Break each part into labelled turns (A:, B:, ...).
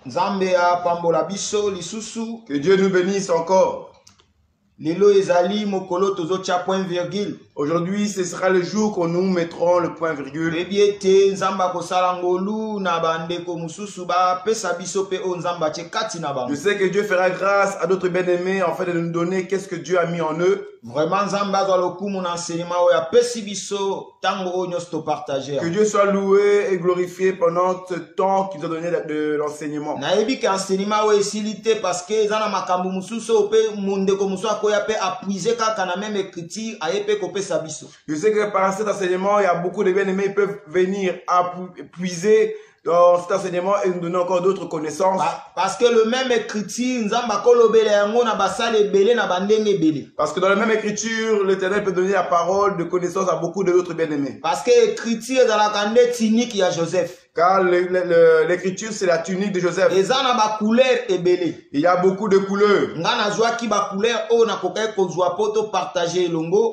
A: Nzambe a pambola biso lisusu.
B: Que Dieu nous bénisse encore.
A: Lelo ezali mokolo tozotia point virgule.
B: Aujourd'hui, ce sera le jour qu'on nous mettrons le point virgule.
A: Ebiete nzamba kosala ngolu na bandeko mususu ba pesa biso pe o nzamba che kati na bango.
B: Je sais que Dieu fera grâce à d'autres bien-aimés en fait de nous donner qu'est-ce que Dieu a mis en eux.
A: Vraiment nzamba zo lokumu na enseignement o ya pesi biso tango o nyosto partager.
B: Que Dieu soit loué et glorifié pendant ce temps qu'il nous a donné de l'enseignement.
A: Na ebi ke enseignement o esilité parce que zana makambu mususu o pe mundeko mususu akoya pe appuiser kaka na même écriture ayepe ko pesa biso.
B: Je sais que par cet enseignement, il y a beaucoup de bien-aimés qui peuvent venir puiser dans cet enseignement et nous donner encore d'autres connaissances.
A: Parce que le même écriture,
B: parce que dans la même écriture, l'Éternel peut donner la parole de connaissance à beaucoup d'autres bien-aimés.
A: Parce que l'écriture est dans la tunique de Joseph.
B: Car l'écriture, c'est la tunique de Joseph.
A: Il
B: y a beaucoup de couleurs.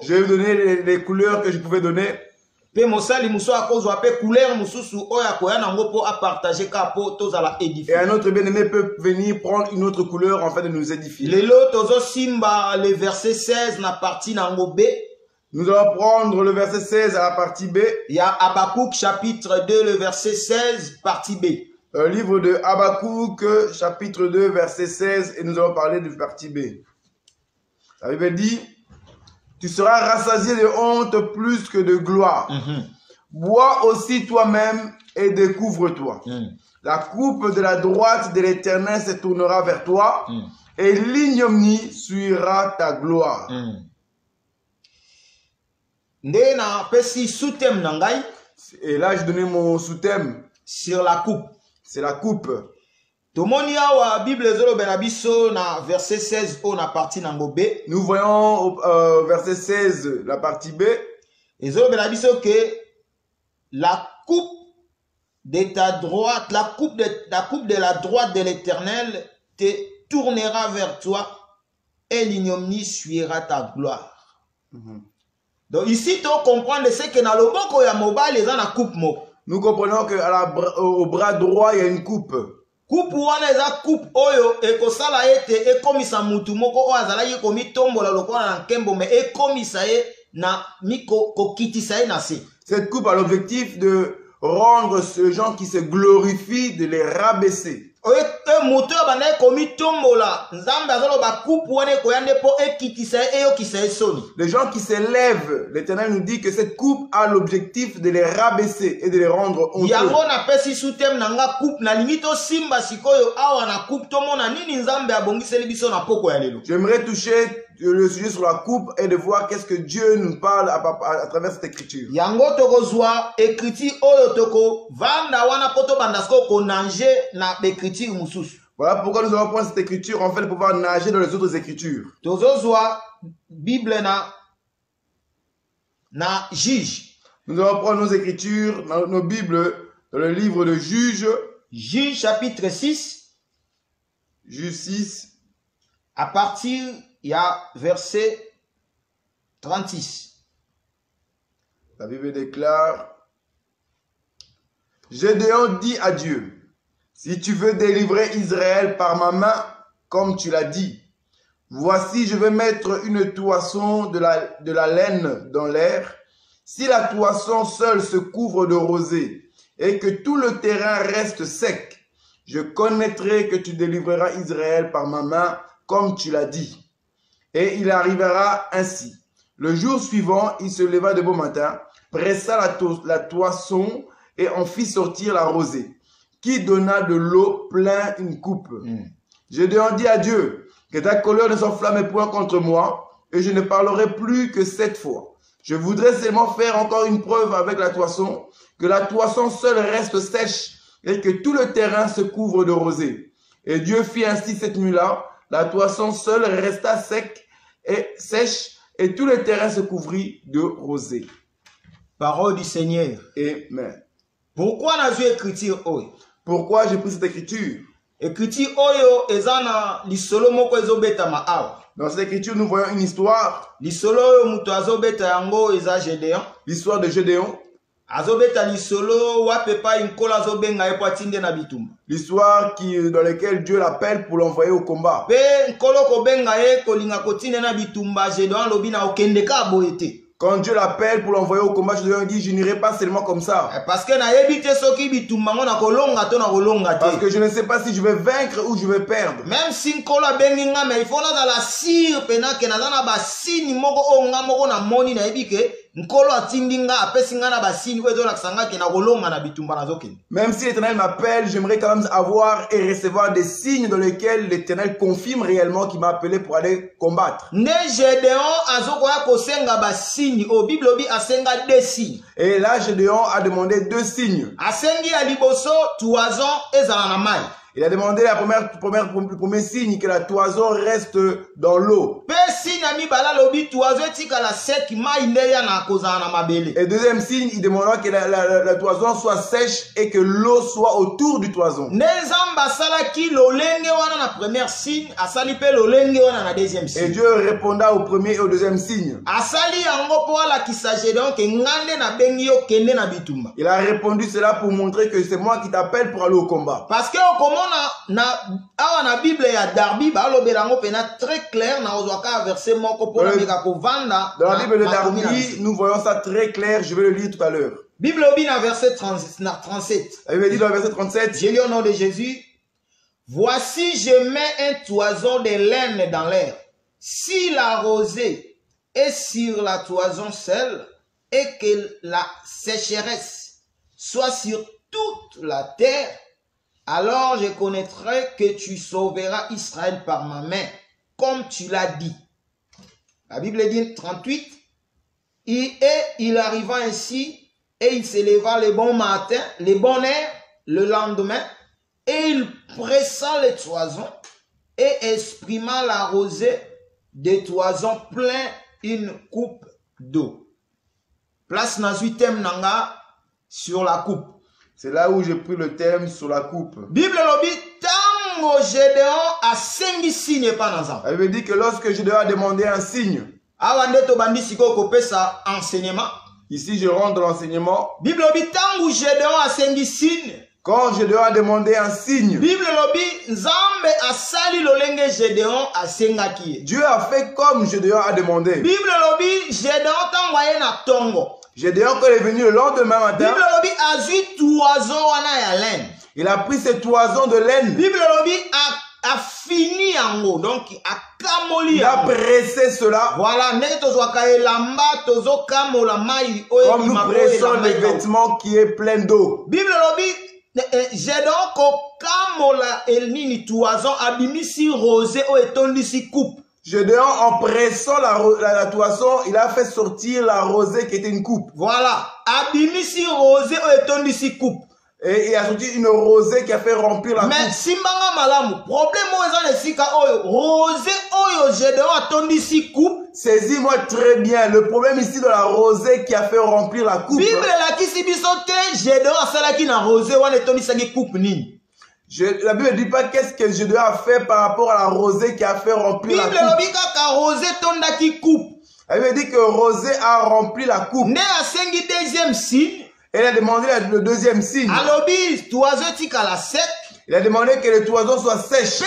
A: Je vais
B: vous donner les couleurs que je pouvais donner.
A: Et un autre
B: bien-aimé peut venir prendre une autre couleur en fait de nous édifier.
A: Le verset 16 na partie nango B.
B: Nous allons prendre le verset 16 à la partie B.
A: Il y a Habakkuk chapitre 2 le verset 16 partie B.
B: Le livre de Habakkuk chapitre 2 verset 16 et nous allons parler de partie B. La Bible dit: tu seras rassasié de honte plus que de gloire. Bois aussi toi-même et découvre-toi. La coupe de la droite de l'Éternel se tournera vers toi et l'ignominie suivra ta gloire.
A: Et
B: là, je donnais mon sous-thème
A: sur la coupe.
B: C'est la coupe.
A: Verset 16 on a partie nango B.
B: Nous voyons au verset 16 la partie B.
A: Et que la coupe de ta droite, la coupe de la droite de l'Éternel te tournera vers toi et l'ignominie suivra ta gloire. Donc ici tu comprends ce que dans le boko ya mobile les na coupe mo.
B: Nous comprenons que au bras droit il y a une coupe.
A: Coupe wana eza coupe oyo ekosala ete ekomisa mutu moko o azalaki komitombola lokola na nkembo me ekomisa ye na miko kokitisa ye na se.
B: Cette coupe a l'objectif de rendre ces gens qui se glorifient, de les rabaisser. Les gens qui s'élèvent, l'Éternel nous dit que cette coupe a l'objectif de les rabaisser et de les rendre honteux. J'aimerais toucher le sujet sur la coupe et de voir qu'est-ce que Dieu nous parle à travers cette écriture. Voilà pourquoi nous allons prendre cette écriture en fait pour pouvoir nager dans les autres écritures.
A: Bible na Juge.
B: Nous allons prendre nos écritures, nos Bibles, dans le livre de Juge.
A: Juge chapitre 6.
B: Juge 6.
A: À partir, il y a verset 36.
B: La Bible déclare: Gédéon dit à Dieu: si tu veux délivrer Israël par ma main, comme tu l'as dit, voici je vais mettre une toison de la laine dans l'air. Si la toison seule se couvre de rosée et que tout le terrain reste sec, je connaîtrai que tu délivreras Israël par ma main, comme tu l'as dit. Et il arrivera ainsi. Le jour suivant, il se leva de beau matin, pressa la toison et en fit sortir la rosée, qui donna de l'eau plein une coupe. Gédéon dit à Dieu: que ta colère ne s'enflamme point contre moi, et je ne parlerai plus que 7 fois. Je voudrais seulement faire encore une preuve avec la toison, que la toison seule reste sèche, et que tout le terrain se couvre de rosée. Et Dieu fit ainsi cette nuit-là. La toison seule resta sec et sèche, et tout le terrain se couvrit de rosée.
A: Parole du Seigneur.
B: Amen.
A: Pourquoi n'a-t-il écriture?
B: Pourquoi j'ai pris cette écriture?
A: Écriture oyo ezana lisolo moko ezobetama awa.
B: Dans cette écriture, nous voyons une histoire.
A: Lisolo oyo muto azobeta yango eza Gédéon.
B: L'histoire de Gédéon.
A: Azobeta lisolo wapepa inkola azobenga ye po atinde na bitumba.
B: L'histoire dans laquelle Dieu l'appelle pour l'envoyer au combat.
A: Pe nkolo kobenga ye kolinga kotinde na bitumba Gédéon lobi na okende ka boyete.
B: Quand Dieu l'appelle pour l'envoyer au combat, Gédéon dit, je n'irai pas seulement comme ça.
A: Parce que
B: Parce que je ne sais pas si je vais vaincre ou je vais perdre.
A: Même si nkola benginga mais il faut na la sire pena ke na na ba sini moko onga moko na moni na ebike nkolo atindinga apesinga na ba sini wezo la kisanga ke na kolonga na bitumba na zokende.
B: Même si l'Éternel m'appelle, j'aimerais quand même avoir et recevoir des signes dans lesquels l'Éternel confirme réellement qu'il m'a appelé pour aller combattre.
A: Ne Gédéon azokoya kosenga ba sini au Bible obi asenga deux signes.
B: Et là Gédéon a demandé deux signes.
A: Asengi ya liboso toison ezala na mai.
B: Il a demandé le premier signe que la toison reste dans l'eau. Et deuxième signe, il demandera que la toison soit sèche et que l'eau soit autour du toison. Et Dieu répondra au premier et au deuxième signe. Il a répondu cela pour montrer que c'est moi qui t'appelle pour aller au combat.
A: Parce que dans la Bible ya Darby balobelango pena très clair na ozwaka verset moko pour meka kovanda.
B: Dans la Bible de Darby, nous voyons ça très clair, je vais le lire tout à l'heure.
A: Bible obi na verset 37.
B: Il dit dans le verset 37.
A: J'ai lu au nom de Jésus. Voici je mets un toison de laine dans l'air. Si la rosée est sur la toison seule et que la sécheresse soit sur toute la terre, alors je connaîtrai que tu sauveras Israël par ma main, comme tu l'as dit. La Bible dit 38. Et il arriva ainsi, et il s'éleva le bon matin, le bon air, le lendemain, et il pressa les toisons, et exprima la rosée des toisons plein une coupe d'eau. Place na 8e nanga sur la coupe.
B: C'est là où j'ai pris le thème sur la coupe.
A: Bible lobi tango Gédéon a sengi signe pa nanza.
B: Elle veut dire que lorsque Gédéon a demandé un signe.
A: Awa ndeto bandi siko kopesa enseignement.
B: Ici je rentre dans l'enseignement.
A: Bible lobi tango Gédéon a sengi signe.
B: Quand Gédéon a demandé un signe.
A: Bible lobi nzambe asali lolenge Gédéon a sengaki.
B: Dieu a fait comme Gédéon a demandé.
A: Bible lobi Gédéon tango aye na tongo.
B: Gédéon, quand il est venu le lendemain matin, il a pris ses toisons de laine.
A: A fini yango, donc a kamoli.
B: Il a pressé cela.
A: Voilà,
B: comme nous pressons les vêtements qui est plein d'eau.
A: Bible lobi, Gédéon ko kamola elnini toison abimisi rosé o etondisi coupe.
B: Gédéon, en pressant la toison, il a fait sortir la rosée qui était une coupe.
A: Voilà. Abimisi rosée ou etondisi coupe.
B: Et il a sorti une rosée qui a fait remplir la coupe.
A: Mais simbanga malamu, problème oyo sika oyo, rosée oyo Gédéon atondisi coupe.
B: Saisis-moi très bien, le problème ici de la rosée qui a fait remplir la coupe.
A: Bible la kisi bisote, Gédéon asalaki na rosée wana etondisaki coupe nini.
B: La Bible ne dit pas qu'est-ce que Gédéon a fait par rapport à la rosée qui a fait remplir la coupe. La Bible dit que rosée a rempli la coupe. Elle a demandé le deuxième signe. Il a demandé que les toisons soient sèches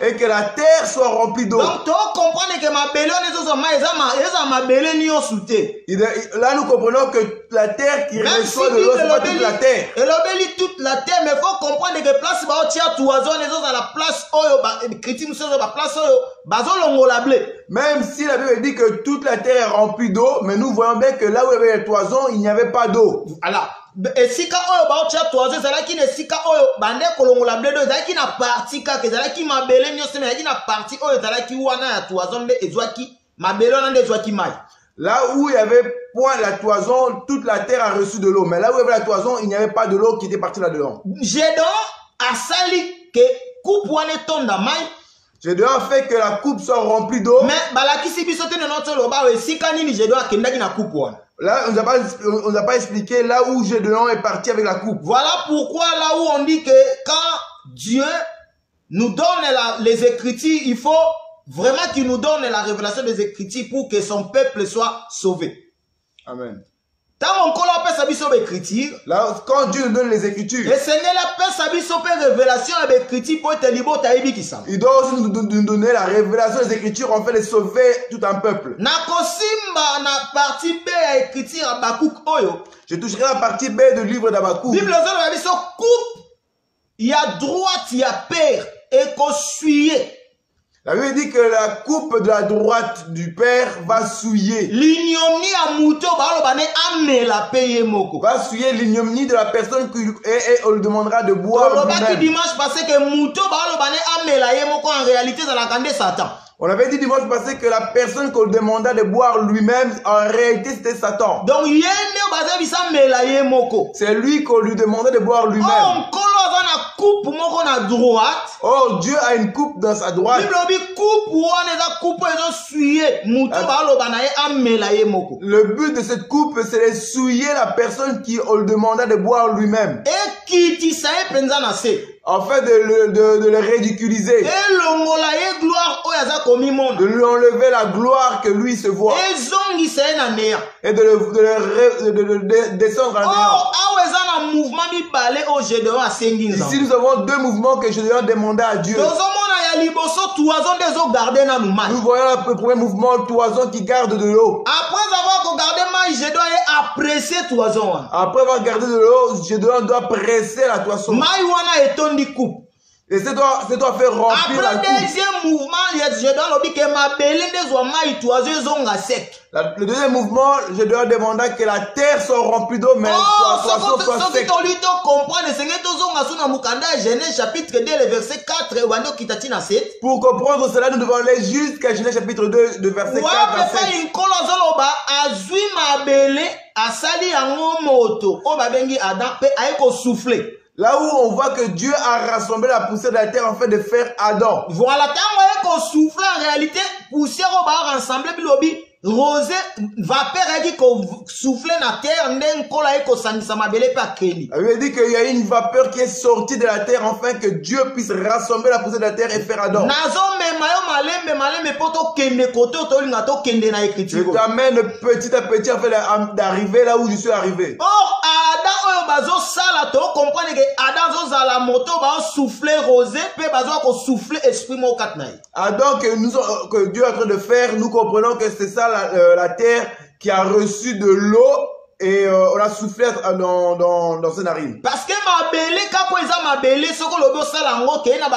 B: et que la terre soit remplie d'eau.
A: Donc, tu comprends que
B: là, nous comprenons que la terre qui reçoit de l'eau, c'est pas toute la terre.
A: Toute la terre, mais il faut comprendre que place la place
B: même si la Bible dit que toute la terre est remplie d'eau, mais nous voyons bien que là où il y avait les toisons, il n'y avait pas d'eau.
A: Alors, esika oyo baotia toison ezalaki na esika oyo bande kolongola bledo ezalaki na parti kaka ezalaki mabele nyonso ezalaki na parti oyo ezalaki wana ya toison nde ezwaki mabele wana nde ezwaki mai.
B: Là où il y avait point la toison, toute la terre a reçu de l'eau. Mais là où il y avait la toison, il n'y avait pas de l'eau qui était partie là-dedans.
A: Gédéon asali ke coupe wana etonda mai.
B: Gédéon a fait que la coupe soit remplie d'eau.
A: Mais balakisi biso te noto loba esika nini Gédéon akendaki na coupe wana.
B: Là, on n'a pas expliqué là où Gédéon est parti avec la coupe.
A: Voilà pourquoi là où on dit que quand Dieu nous donne les Écritures, il faut vraiment qu'il nous donne la révélation des Écritures pour que son peuple soit sauvé.
B: Amen.
A: Là,
B: quand Dieu nous donne les Écritures, il doit aussi nous donner la révélation des Écritures en fait de sauver tout un peuple. Je toucherai la partie B du livre d'Habakkuk.
A: Il y a droite, il y a père, et qu'on
B: la Bible dit que la coupe de la droite du Père va souiller. Va souiller l'ignominie de la personne qui on lui demandera de boire lui-même. On avait dit dimanche passé que la personne qu'on demanda de boire lui-même, en réalité c'était Satan.
A: Donc
B: c'est lui qu'on lui demandait de boire lui-même. Oh, Dieu a une coupe dans sa droite. Le but de cette coupe, c'est de souiller la personne qui on lui demanda de boire lui-même. En fait, de le ridiculiser. De lui enlever la gloire que lui se voit. Et de le descendre à néant. Ici, nous avons deux mouvements que Gédéon demandait à Dieu. Nous voyons le premier mouvement, toison qui garde de l'eau.
A: Après avoir
B: gardé de l'eau, Gédéon doit presser la toison. Et c'est doit faire remplir la coupe.
A: Après deuxième mouvement,
B: le deuxième mouvement, je dois demander que la terre soit remplie d'eau, mais soit sec. Pour comprendre cela, nous devons aller jusqu'à Genèse chapitre 2, de verset 4 à 7. Là où on voit que Dieu a rassemblé la poussière de la terre en fait de faire Adam.
A: Voilà, tant qu'on souffle en réalité, poussière on va rassembler bilobi, rosé, vapeur qui souffle dans la terre, n'en kola eko sangisama bele pa keli.
B: Il veut dire qu'il y a une vapeur qui est sortie de la terre afin que Dieu puisse rassembler la poussière de la terre et faire Adam. Je t'amène petit à petit afin d'arriver là où je suis arrivé.
A: Or, Adam, bazo sala to comprendre que Adam zo zala moto ba souffler rosé pe bazo ko souffler esprit mo katnai.
B: Adam que Dieu est en train de faire, nous comprenons que c'est ça la terre qui a reçu de l'eau et on a soufflé dans ses narines.
A: Parce que ma belé kako eza ma belé soko lobo sala ngo ke na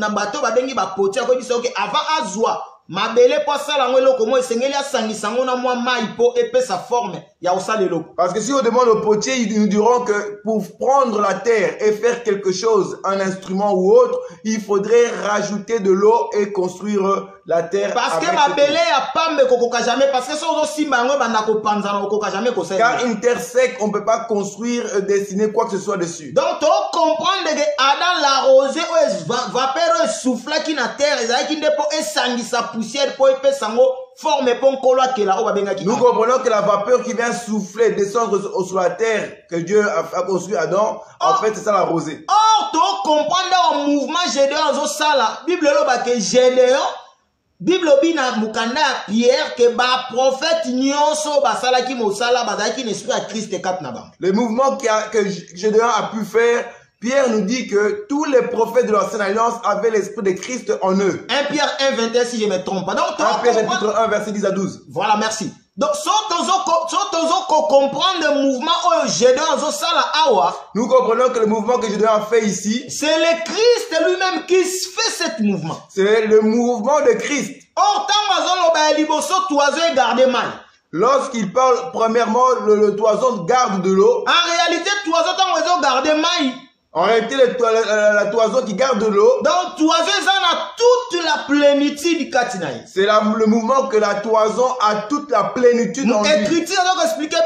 A: bato ba bengi ba poti ko biso ke avant azwa ma belé po sala ngo eloko mo esengeli asangisa ngo na mwa mai po épais sa forme ya osala eloko.
B: Parce que si on demande au potier, ils nous diront que pour prendre la terre et faire quelque chose, un instrument ou autre, il faudrait rajouter de l'eau et construire la terre.
A: Parce que ma belé ya pambe kokoka jamais parce que so zo simba ngo banda ko panzana kokoka jamais ko sala.
B: Car une terre sec, on peut pas construire dessiner quoi que ce soit dessus.
A: Donc tu comprendre que Adam l'arrosé ou vapeur souffla qui na terre ezaki ndepo esangisa poussière po épais sango.
B: Nous comprenons que la vapeur qui vient souffler, descendre sur la terre que Dieu a construit Adam, en fait c'est ça la rosée.
A: Or, tu comprends le mouvement Gédéon zo sala, Bible lo ba que Gédéon, Bible bina mukanda Pierre que ba prophète nyonso ba sala ki mo sala ba za ki l'esprit à Christ kat na ba.
B: Le mouvement que Gédéon a pu faire, Pierre nous dit que tous les prophètes de l'ancienne alliance avaient l'esprit de Christ en eux.
A: 1 Pierre 1, 21 si je ne me trompe pas. Donc,
B: 1 Pierre chapitre 1 verset 10 à 12.
A: Voilà, merci. Donc, si tu comprends le mouvement Gédéon sala awa,
B: nous comprenons que le mouvement que Gédéon a fait ici,
A: c'est le Christ lui-même qui fait ce mouvement.
B: C'est le mouvement de Christ.
A: Or,
B: lorsqu'il parle, premièrement, le toison garde de l'eau.
A: En réalité, toison garde maille.
B: En réalité, la toison qui garde de l'eau.
A: Donc, toison a toute la plénitude du Katinaï.
B: C'est le mouvement que la toison a toute la plénitude en lui.
A: L'écriture donc expliquer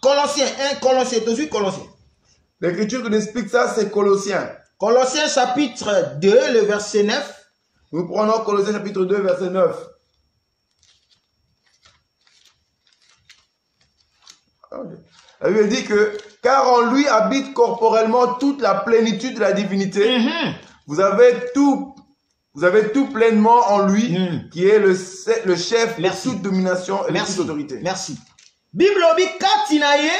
A: Colossiens 1, Colossiens, toujours Colossiens.
B: L'écriture qui nous explique ça, c'est Colossiens.
A: Colossiens chapitre 2, le verset 9.
B: Nous prenons Colossiens chapitre 2, verset 9. La Bible dit que Car en lui habite corporellement toute la plénitude de la divinité. Vous avez tout pleinement en lui, qui est le chef de toute domination et de toute autorité.
A: Merci. Bible obi katinaye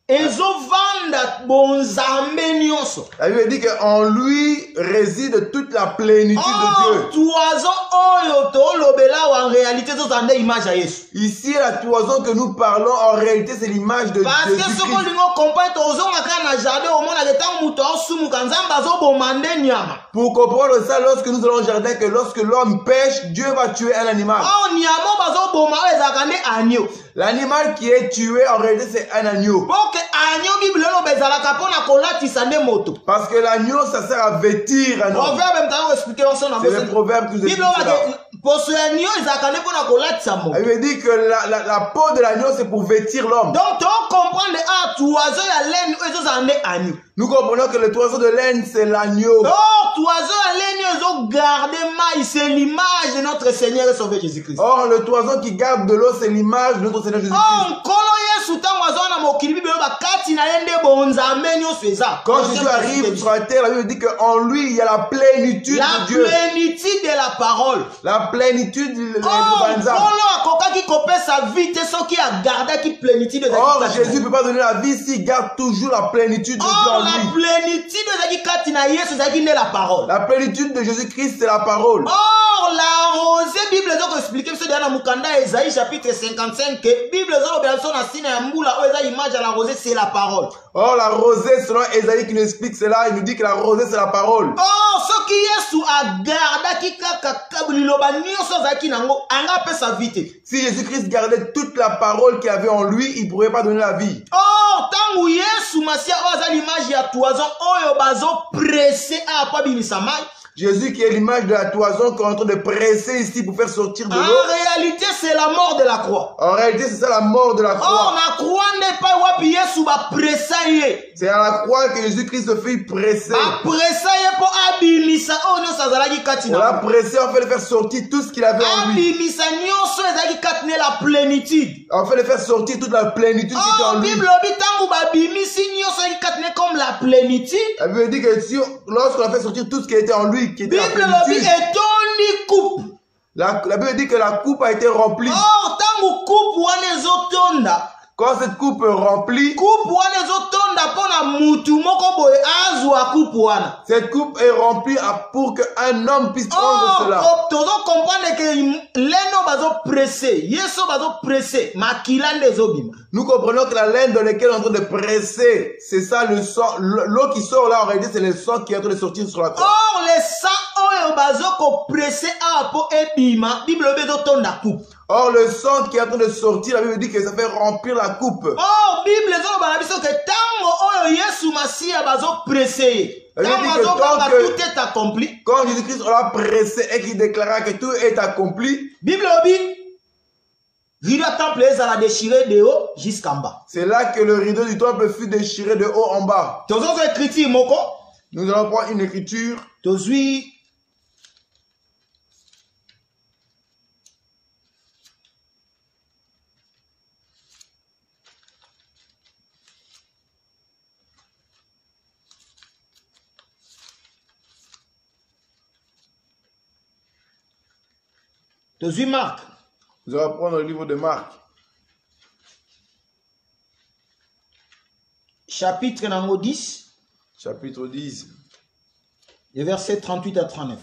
A: ezovanda bonzambe nyonso.
B: La Bible dit qu'en lui réside toute la plénitude de Dieu.
A: Toison oyo tolobela en réalité tozande image à Yesu.
B: Ici, la toison que nous parlons, en réalité, c'est l'image de
A: Parce
B: Jésus-Christ.
A: que ce qu'on lingo comprend tozonga kana jardin au monde ageta muto osumu kanzamba zo bomande nyama.
B: Pour comprendre ça, lorsque nous allons au jardin, que lorsque l'homme pêche, Dieu va tuer un animal.
A: Oh nyama bazo boma ezakande agneau.
B: L'animal qui est tué, en réalité, c'est un agneau.
A: Porque agneau Bible lo bezalaka pona kolatisa nde moto.
B: Parce que l'agneau, ça sert à vêtir un homme.
A: Proverbe m'tako expliquer on son
B: C'est le proverbe que vous expliquez là. Il veut dire que la peau de l'agneau, c'est pour vêtir l'homme.
A: Donc, tu comprends
B: nous comprenons que le toiseau de laine, c'est l'agneau.
A: C'est l'image de notre Seigneur et Sauveur Jésus-Christ.
B: Or, le toiseau qui garde de l'eau, c'est l'image de notre Seigneur Jésus-Christ. Quand Jésus arrive sur la terre, la Bible dit qu'en lui, il y a la plénitude de Dieu.
A: La plénitude de la parole.
B: La plénitude de Or, Jésus ne peut pas donner la vie s'il garde toujours la plénitude de Dieu en lui. La plénitude de Jésus-Christ, c'est la parole.
A: Or, la rosée, Bible a expliqué, Esaïe chapitre 55, que Bible c'est la parole.
B: Or, la rosée, selon Esaïe qui nous explique cela, il nous dit que la rosée, c'est la parole.
A: Or, ce qui est sous
B: si Jésus-Christ gardait toute la parole qu'il avait en lui, il ne pourrait pas donner la vie.
A: Or, tant Yesu Masia oza l'image ya toison oyo bazo pressé à pas bimisama.
B: Jésus qui est l'image de la toison qu'on est en train de presser ici pour faire sortir de l'eau.
A: En réalité, c'est la mort de la croix.
B: En réalité, c'est ça la mort de la croix.
A: Or, la croix n'est pas wapi Yesu ba pressaye.
B: C'est à la croix que Jésus-Christ se fait presser.
A: Ba pressaye pour abimisa ono sazalaki katina.
B: On l'a pressé, on fait le faire sortir tout ce qu'il avait en lui.
A: Abimisa nyonso ezaki katine la plénitude.
B: On fait le faire sortir toute la plénitude qui était en lui.
A: Bible obi tangu ba bimisi nyonso ezaki katine comme la plénitude.
B: Ça veut dire que si lorsqu'on a fait sortir tout ce qui était en lui, qui était la plénitude, la Bible dit que la coupe a été remplie.
A: Or, tangu coupe wana ezotonda.
B: Quand cette coupe est remplie, cette coupe est remplie pour qu'un homme puisse prendre cela. Nous comprenons que la laine dans laquelle on est en train de presser, c'est ça le sang. L'eau qui sort là, en réalité, c'est le sang qui est en train de sortir sur la croix.
A: Or, le sang pressé à coupe.
B: Or, le sang qui est en train de sortir, la Bible dit que ça fait remplir la coupe.
A: Oh, Bible tout est accompli.
B: Quand Jésus-Christ l'a pressé et qu'il déclara que tout est accompli,
A: Bible rideau temple est à la déchirer de haut jusqu'en bas.
B: C'est là que le rideau du temple fut déchiré de haut en bas. Nous allons prendre une écriture.
A: Marc.
B: Nous allons prendre le livre de Marc.
A: Chapitre 10.
B: Chapitre 10.
A: Les versets 38 à 39.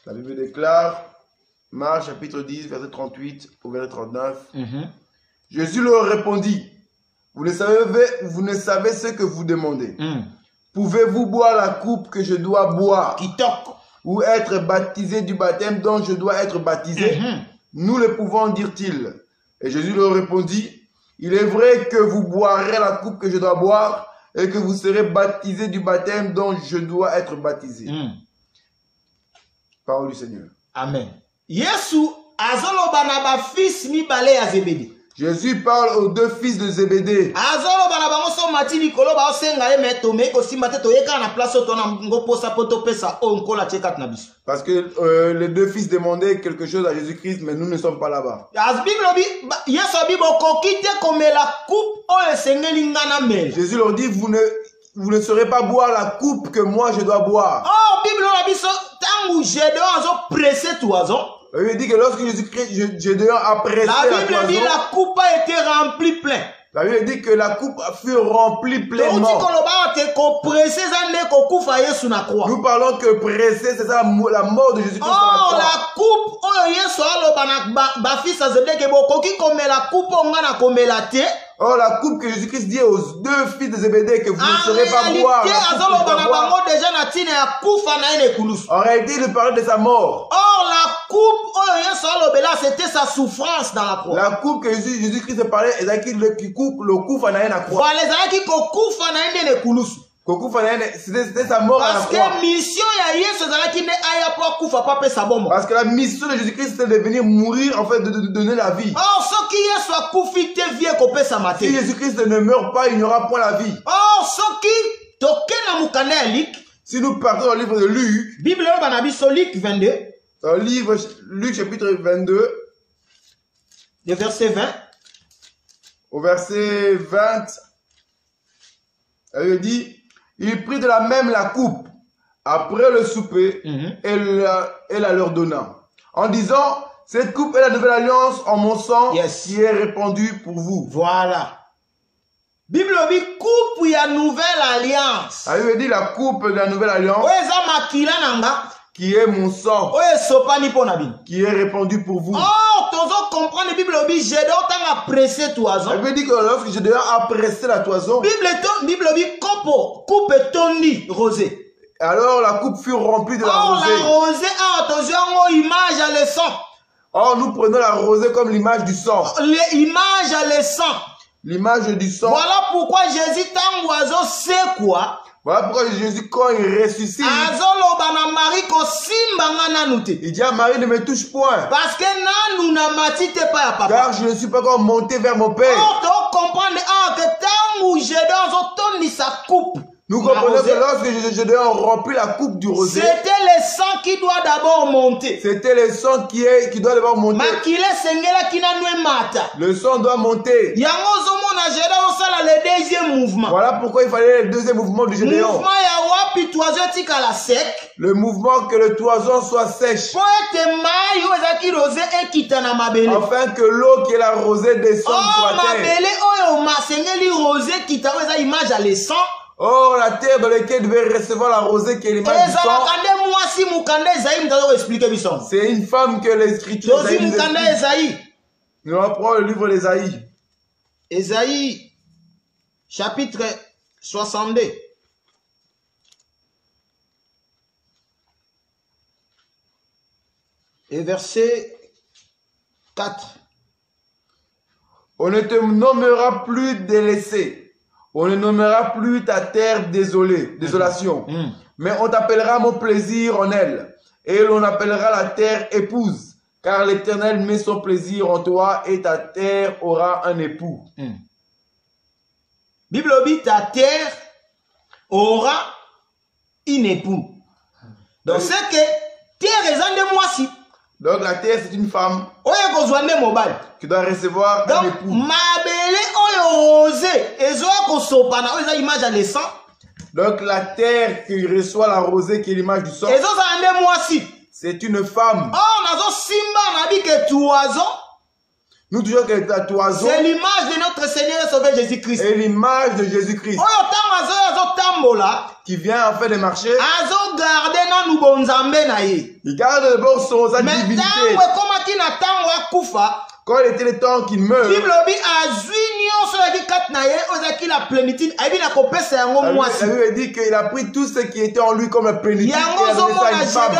B: La Bible déclare, Marc chapitre 10, verset 38 au verset 39. Jésus leur répondit, vous ne savez ce que vous demandez. Pouvez-vous boire la coupe que je dois boire ou être baptisé du baptême dont je dois être baptisé? Nous le pouvons, dirent-ils. Et Jésus leur répondit, il est vrai que vous boirez la coupe que je dois boire et que vous serez baptisé du baptême dont je dois être baptisé. Parole du Seigneur.
A: Amen. Yesu azoloba na ba fils mibale ya Zebedi.
B: Jésus parle aux deux fils de Zébédée. Parce que les deux fils demandaient quelque chose à Jésus-Christ, mais nous ne sommes pas là-bas. Jésus leur dit, vous ne saurez pas boire la coupe que moi je dois boire. La Bible dit que lorsque Gédéon a pressé la
A: Bible dit la coupe a été remplie plein.
B: La Bible dit que la coupe fut remplie pleinement. Nous parlons que presser, c'est ça la mort de Jésus-Christ.
A: Oh, la coupe,
B: oh, la coupe que Jésus-Christ dit aux deux fils de Zébédée que vous ne saurez pas boire. En réalité, il parlait de sa mort.
A: Or, la coupe, c'était sa souffrance dans la croix.
B: La coupe que Jésus-Christ parlait, qui coupe le coup à la croix. C'était sa mort à la croix. Parce que la mission de Jésus-Christ c'était de venir mourir, en fait, de donner la vie. Si Jésus-Christ ne meurt pas, il n'y aura point la vie. Si nous partons dans le livre de Luc,
A: Luc 22,
B: dans le livre Luc chapitre 22,
A: le verset 20,
B: au verset 20, elle dit, il prit de la même la coupe après le souper et la leur donna, en disant, cette coupe est la nouvelle alliance en mon sang qui est répandue pour vous.
A: Voilà. Bible dit coupe ya nouvelle alliance.
B: La Bible dit la coupe de la nouvelle alliance qui est mon sang qui est répandu pour vous.
A: Oh, tu comprends la Bible dit Gédéon t'a pressé toison.
B: La Bible dit que lorsque Gédéon a pressé la toison,
A: Bible dit coupe tondi rosée.
B: Alors la coupe fut remplie de la rosée.
A: La rosée a attention image à le sang.
B: Or nous prenons la rosée comme l'image du sang.
A: L'image à le sang.
B: L'image du sang.
A: Voilà pourquoi Jésus t'a oiseau c'est quoi?
B: Voilà pourquoi Jésus, quand il ressuscite, il dit à Marie, ne me touche point.
A: Parce que
B: car je ne suis pas encore monté vers mon Père. Nous comprenons que lorsque Gédéon remplit la coupe du rosé,
A: c'était le sang qui doit d'abord monter.
B: C'était le sang qui doit d'abord monter. Le sang doit monter.
A: Le deuxième mouvement.
B: Voilà pourquoi il fallait le deuxième mouvement du Gédéon. Le mouvement que le toison soit sèche. Afin que l'eau qui est la rosée descende sur la terre. Or, la terre dans laquelle devait recevoir la rosée qui est l'image du sang, c'est une femme que l'Écriture nous explique. Nous apprenons le livre d'Ésaïe.
A: Ésaïe, chapitre 62. Et verset 4.
B: On ne te nommera plus délaissé. On ne nommera plus ta terre désolation. Mais on t'appellera mon plaisir en elle. Et l'on appellera la terre épouse. Car l'Éternel met son plaisir en toi et ta terre aura un époux.
A: Bible dit ta terre aura un époux. Donc c'est que terre est de moi si.
B: Donc la terre c'est une femme qui doit recevoir un époux. Donc la terre qui reçoit la rosée qui est l'image du sang, c'est une femme. Nous disons que la toison,
A: c'est l'image de notre Seigneur et Sauveur Jésus-Christ.
B: Et l'image de Jésus-Christ qui vient en fait de marcher. Il garde d'abord sa divinité. Quand il était le temps qu'il meurt, la Bible dit qu'il a pris tout ce qui était en lui comme la plénitude et a donné ça à une femme.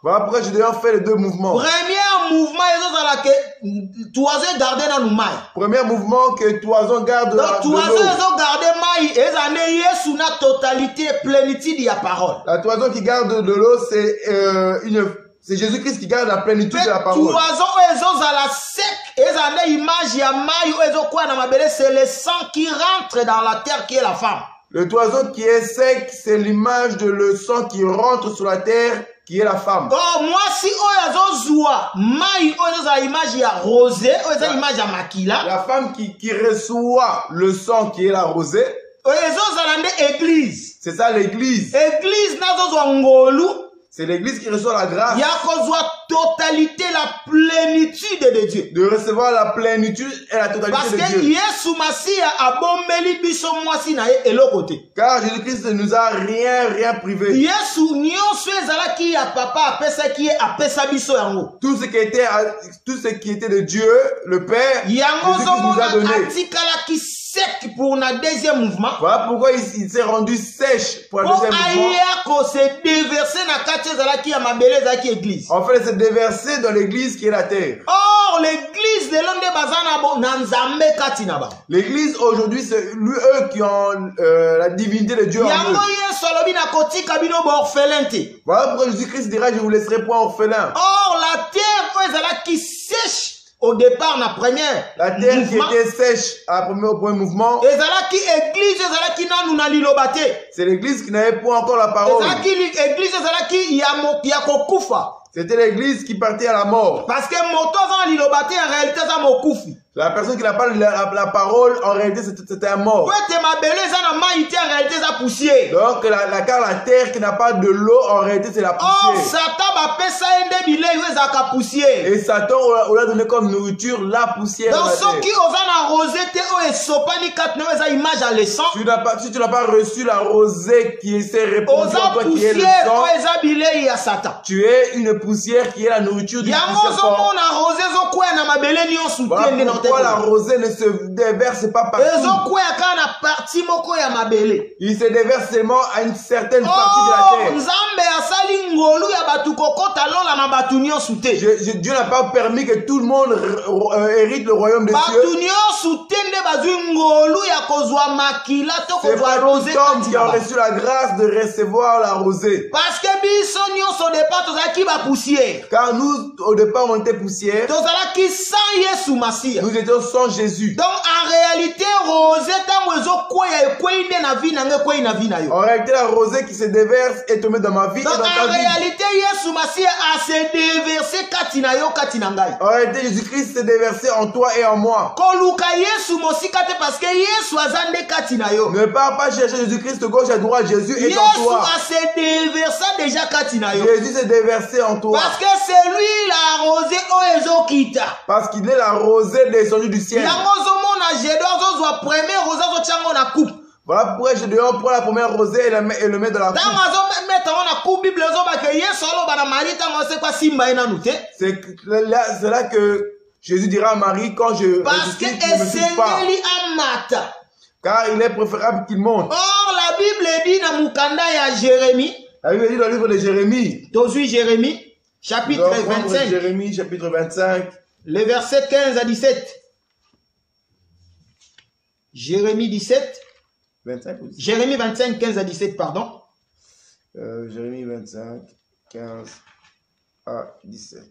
B: Voilà pourquoi Gédéon fait les deux mouvements. Premier mouvement que toison garde de l'eau. La toison qui garde de l'eau, C'est Jésus-Christ qui garde la plénitude de la parole.
A: C'est le sang qui rentre dans la terre qui est la femme.
B: Le toison qui est sec, c'est l'image de le sang qui rentre sur la terre qui est la femme.
A: Oh, moi si
B: La femme qui reçoit le sang qui est la rosée, c'est ça l'église. C'est l'église qui reçoit la grâce.
A: Totalité, la plénitude de Dieu.
B: De recevoir la plénitude et la totalité
A: parce
B: de
A: que
B: Dieu. Car Jésus-Christ ne nous a rien privé. Tout ce qui était de Dieu, le Père, Jésus-Christ nous a donné.
A: Sec pour un deuxième mouvement.
B: Voilà pourquoi il s'est rendu sèche pour un deuxième mouvement. En fait, il s'est déversé dans l'église qui est la terre.
A: Or, l'église de l'homme
B: l'église aujourd'hui, c'est eux qui ont la divinité de Dieu en eux. Voilà pourquoi Jésus-Christ dira, je vous laisserai point orphelin.
A: Or, la terre qui sèche au départ, la première.
B: La terre mouvement, qui était sèche au premier mouvement. C'est l'église qui n'avait pas encore la parole. C'était l'église qui partait à la mort.
A: Parce que en réalité,
B: la personne qui n'a pas la parole, en réalité, c'était un mort. Donc, la terre qui n'a pas de l'eau, en réalité, c'est la poussière. Et Satan, on l'a donné comme nourriture la poussière.
A: Donc,
B: si tu n'as pas reçu la rosée qui s'est répandue en toi, qui est le sang, tu es une poussière qui est la nourriture du poussière. Pourquoi la rosée ne se déverse pas partout? Il se déverse seulement à une certaine partie de la terre. Dieu n'a pas permis que tout le monde hérite le royaume de Dieu. C'est pas tout homme qui a reçu la grâce de recevoir la rosée. Car nous, au départ, on était poussière. Nous étions sans Jésus.
A: Donc, en réalité,
B: en réalité, la rosée qui se déverse est tombée dans ma vie et dans ta vie.
A: En réalité,
B: en réalité, Jésus-Christ s'est déversé en toi et en moi. Ne pars pas chercher Jésus-Christ de gauche à droite. Jésus est en toi. Jésus s'est déversé en toi.
A: Parce que c'est lui la rosée.
B: Parce qu'il est la rosée descendue du ciel. Voilà pourquoi je dois prendre la première rosée et le mettre dans la coupe. C'est là que Jésus dira à Marie quand je ressuscite, ne me suis pas. Car il est préférable qu'il monte.
A: Or, la Bible dit dans Mukanda ya Jérémie.
B: La Bible dit dans le livre de Jérémie.
A: Jérémie, chapitre 25.
B: Jérémie, chapitre 25.
A: Le verset 15 à 17. Jérémie 17.
B: 25 aussi.
A: Jérémie 25, 15 à 17, pardon.
B: Jérémie 25, 15 à 17.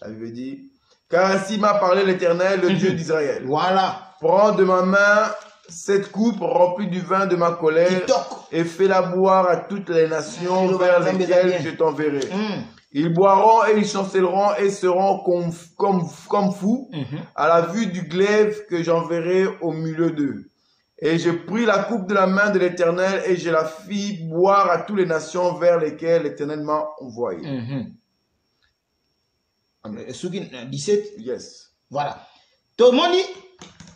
B: La Bible dit, car ainsi m'a parlé l'Éternel, le Dieu d'Israël.
A: Voilà.
B: Prends de ma main cette coupe remplie du vin de ma colère et fais-la boire à toutes les nations vers lesquelles je t'enverrai. Ils boiront et ils chancelleront et seront comme fous à la vue du glaive que j'enverrai au milieu d'eux. Et je pris la coupe de la main de l'Éternel et je la fis boire à toutes les nations vers lesquelles l'Éternel m'a envoyé.
A: 17.
B: Yes.
A: Voilà. Tout le monde dit,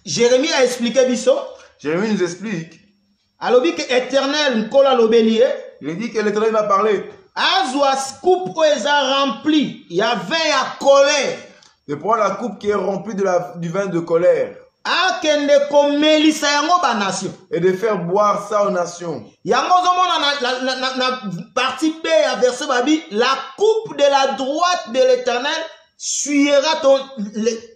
A: Jérémie a expliqué biso.
B: Jérémie nous explique.
A: Alors, que l'Éternel
B: il dit que l'Éternel m'a parlé.
A: Azwa coupe remplie. Il y a 20 à colère.
B: De prendre la coupe qui est remplie du vin de colère. Et de faire boire ça aux nations.
A: La partie B à verset Babi, la coupe de la droite de l'Éternel suivra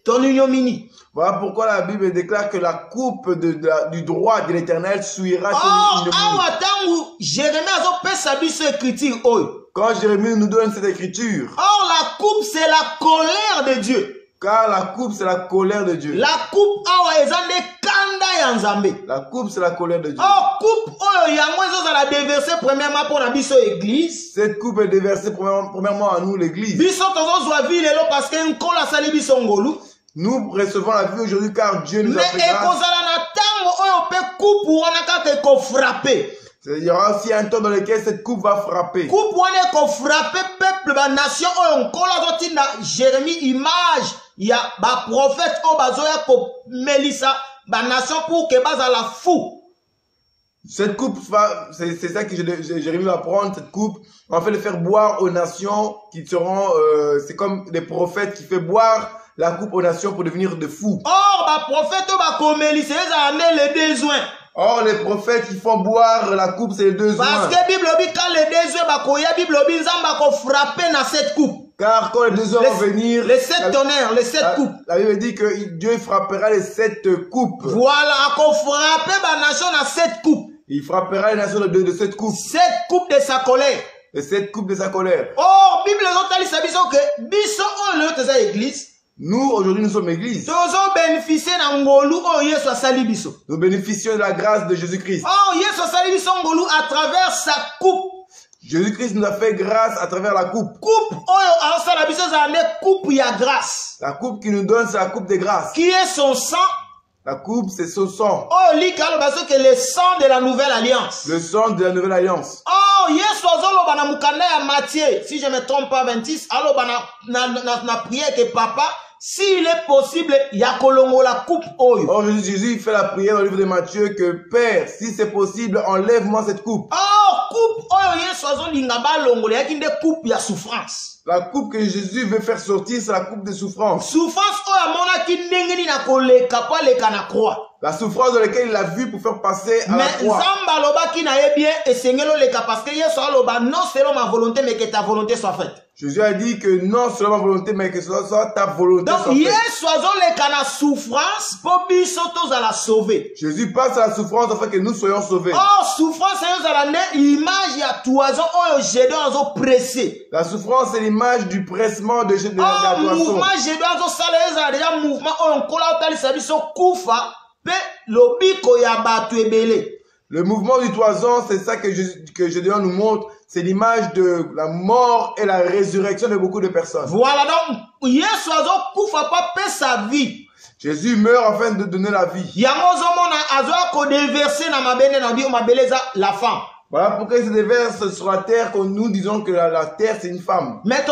A: ton ignominie.
B: Voilà pourquoi la Bible déclare que la coupe du droit de l'Éternel souillera sur
A: Or,
B: l'ennemi.
A: awa tangu Jérémie azopesa biso écriture oyo.
B: Quand Jérémie nous donne cette écriture,
A: Or, la coupe, c'est la colère de Dieu.
B: car la coupe c'est la colère de Dieu.
A: La coupe awa ezande kanda ya Nzambe.
B: La coupe c'est la colère de Dieu.
A: Or, coupe oyo yango ezozala déversé premièrement pour la biso église.
B: Cette coupe est déversée premièrement à nous l'église.
A: Biso tozozwa vie lelo parce que nkolo asali biso ngolu.
B: Nous recevons la vie aujourd'hui car Dieu nous a fait
A: Mais
B: grâce.
A: ekozala na tango oyo pe coupe wana kaka ekofrappe.
B: Il y aura aussi un temps dans lequel cette coupe va frapper.
A: Coupe wana ekofrappe peuple ba nation oyo nkolo azotinda Jérémie image ya ba prophète oyo bazoya komelisa ba nation pour que bazala fou.
B: Cette coupe, c'est ça que Jérémie va prendre, cette coupe, on va le faire boire aux nations qui seront, c'est comme des prophètes qui fait boire la coupe aux nations pour devenir de fous.
A: Or, ba prophète oyo bakomelisa ezala les besoins.
B: Or, les prophètes qui font boire la coupe, c'est les deux
A: Parce que Bible dit quand les besoins bakoya, Bible dit nzamba ko frapper na cette coupe.
B: Car quand les deux vont venir,
A: les 7 tonnerres, les 7 coupes.
B: La Bible dit que Dieu frappera les 7 coupes.
A: Voilà, qu'on frapper la nation à 7 coupes.
B: Il frappera les nations de 7 coupes.
A: 7 coupes de sa colère.
B: Les 7 coupes de sa colère.
A: Or, Bible dit que biso on le te église.
B: Nous, aujourd'hui, nous sommes église. Nous bénéficions de la grâce de Jésus-Christ.
A: Oh, à travers sa coupe.
B: Jésus-Christ nous a fait grâce à travers la coupe. La coupe qui nous donne, c'est la coupe de grâce.
A: Qui est son sang?
B: La coupe, c'est son sang.
A: Oh, que le sang de la nouvelle alliance.
B: Le sang de la nouvelle alliance.
A: Oh, yes, Matthieu, si je ne me trompe pas, 26, alors na prière que papa, s'il est possible, il y a la coupe oyo.
B: Oh, Jésus fait la prière dans le livre de Matthieu que Père, si c'est possible, enlève-moi cette coupe.
A: Oh, coupe oyo, yes, il y a une coupe, il y a souffrance.
B: La coupe que Jésus veut faire sortir, c'est la coupe de souffrance.
A: Souffrance oyo,
B: la souffrance dans laquelle il a vu pour faire passer à la croix.
A: Non selon ma volonté, mais que ta volonté soit faite.
B: Jésus a dit que non selon ma volonté, mais que ce soit ta volonté soit faite. Jésus passe à la souffrance afin que nous soyons sauvés.
A: Oh, souffrance,
B: la souffrance, c'est l'image du pressement de la toison. Le mouvement du toison, c'est ça que Gédéon nous montre. C'est l'image de la mort et la résurrection de beaucoup de personnes.
A: Voilà donc,
B: Jésus meurt afin de donner la vie.
A: La femme.
B: Voilà pourquoi il se déverse sur la terre quand nous disons que la terre c'est une femme.
A: Mais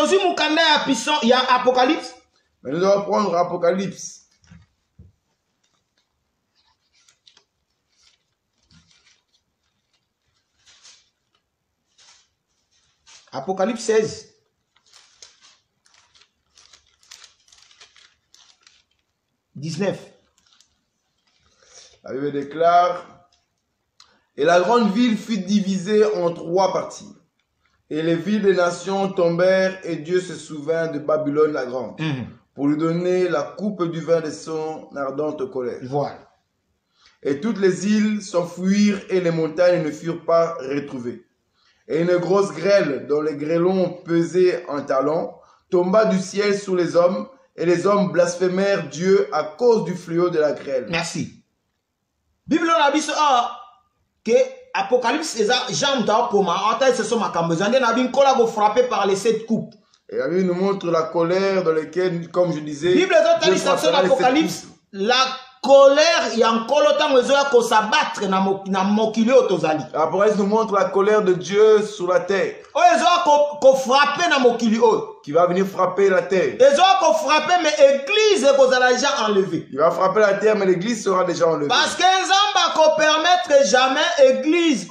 A: il y a Apocalypse.
B: Mais nous devons prendre Apocalypse.
A: Apocalypse 16.
B: La Bible déclare: et la grande ville fut divisée en 3 parties. Et les villes des nations tombèrent, et Dieu se souvint de Babylone la grande, pour lui donner la coupe du vin de son ardente colère.
A: Voilà.
B: Et toutes les îles s'enfuirent, et les montagnes ne furent pas retrouvées. Et une grosse grêle, dont les grêlons pesaient un talon, tomba du ciel sur les hommes, et les hommes blasphémèrent Dieu à cause du fléau de la grêle.
A: Merci. Bible a dit que Apocalypse est Jean Poma, ce sont ma cambezande, n'a bien frappé par les 7 coupes.
B: Et la Bible nous montre la colère dans laquelle, comme je disais,
A: Bible a dit Apocalypse, la colère, il y a encore le temps où ils ont s'abattre na mokili otozali.
B: Après, nous montre la colère de Dieu sur la terre.
A: Ils ont frappé na mokili
B: qui va venir frapper la terre.
A: Ils ont frappé, mais l'église est déjà enlevée.
B: Il va frapper la terre, mais l'église sera déjà enlevée.
A: Parce que Nzamba ne permettre jamais l'église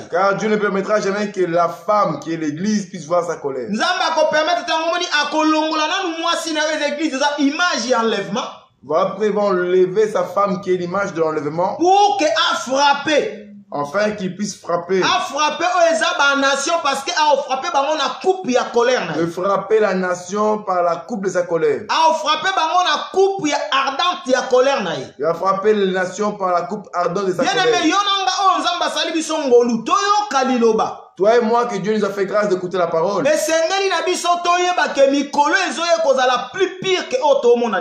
B: car Dieu ne permettra jamais que la femme qui est l'église puisse voir sa colère.
A: Nzamba ne permettre l'église
B: voilà pourquoi ils vont lever sa femme qui est l'image de l'enlèvement.
A: Pour qu'elle frappe.
B: afin qu'ils puissent frapper.
A: A frappé aux nation parce que a frappé bango na coupe ya colère.
B: De frapper la nation par la coupe de sa colère.
A: A frappé bango na coupe ya ardente ya colère na.
B: Il a frappé les nations par la coupe ardente de sa colère.
A: Bien-aimé, yonanga o nzamba sali biso ngolu toyo kaliloba.
B: Toi et moi, que Dieu nous a fait grâce d'écouter la parole.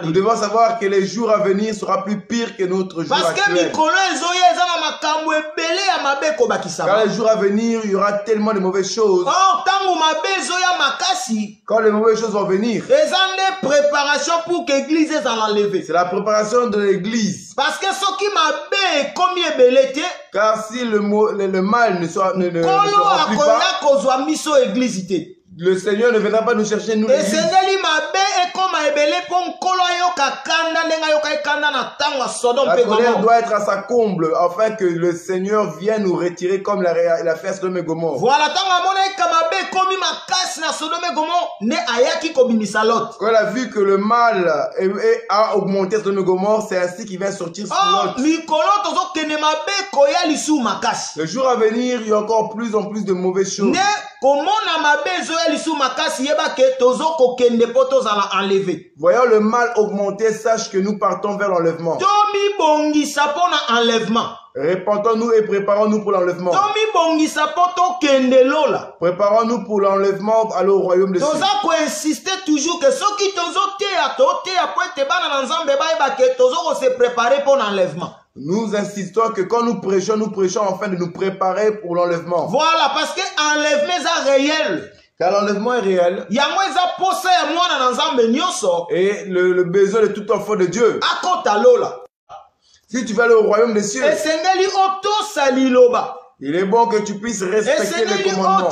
B: Nous devons savoir que les jours à venir sera plus pire que notre jour actuel. Car les jours à venir, il y aura tellement de mauvaises choses. Quand les mauvaises choses vont venir,
A: c'est
B: la préparation de l'église.
A: Parce que ce qui m'a bé comme
B: car si le mal ne sera plus pas, le Seigneur ne viendra pas nous chercher, nous l'église. La colère doit être à sa comble afin que le Seigneur vienne nous retirer comme il a fait à Sodome et Gomorrhe.
A: Voilà,
B: quand il a vu que le mal a augmenté à Sodome et Gomorrhe, c'est ainsi qu'il vient sortir sur l'autre. Le jour à venir, il y a encore plus en plus de mauvaises choses. Voyant le mal augmenter, sache que nous partons vers l'enlèvement. Répentons-nous et préparons-nous pour l'enlèvement. Préparons-nous pour l'enlèvement, aller au royaume de Dieu.
A: Toujours que ceux qui se préparer pour l'enlèvement.
B: Nous insistons que quand nous prêchons afin de nous préparer pour l'enlèvement.
A: Voilà, parce que l'enlèvement est réel.
B: Car l'enlèvement est réel. Et le besoin de tout enfant de Dieu. Si tu vas aller au royaume des cieux, il est bon que tu puisses respecter les commandements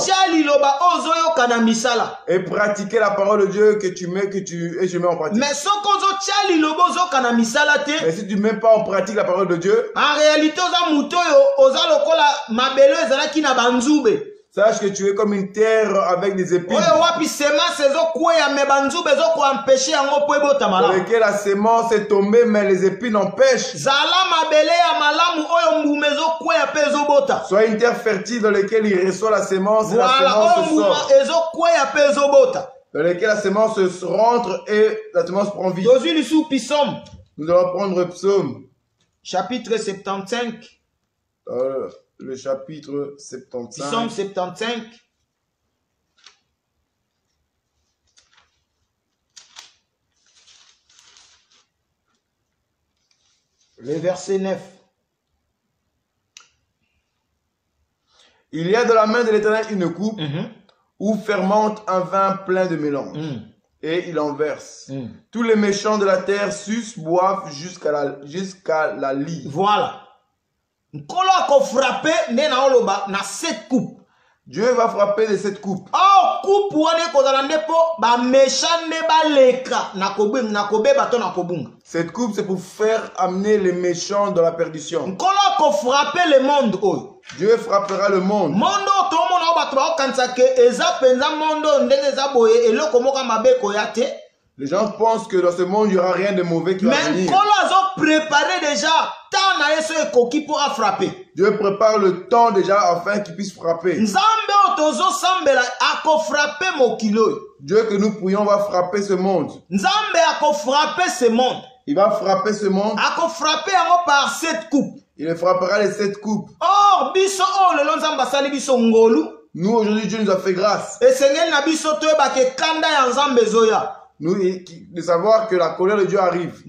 B: et pratiquer la parole de Dieu que je mets en pratique. Mais si tu ne mets pas en pratique la parole de Dieu,
A: en réalité,
B: sache que tu es comme une terre avec des épines. Dans lequel la semence est tombée, mais les épines empêchent. Sois une terre fertile dans laquelle il reçoit la semence et la semence sort. Dans laquelle la semence rentre et la semence prend vie. Nous allons prendre Psaume.
A: Chapitre 75.
B: Le chapitre 75.
A: Psaume 75. Le verset 9.
B: Il y a dans la main de l'Éternel une coupe où fermente un vin plein de mélange. Et il en verse. Tous les méchants de la terre sucent, boivent jusqu'à la lie.
A: Voilà.
B: Dieu va frapper de cette coupe. Cette coupe, c'est pour faire amener les méchants dans la perdition. Dieu frappera le monde. Les gens pensent que dans ce monde, il n'y aura rien de mauvais qui va venir. Dieu prépare le temps déjà afin qu'il puisse frapper. Dieu que nous prions va frapper ce monde. Il va frapper ce monde.
A: Par cette coupe.
B: Il le frappera les 7 coupes. Nous, aujourd'hui, Dieu nous a fait grâce. Nous, de savoir que la colère de Dieu arrive.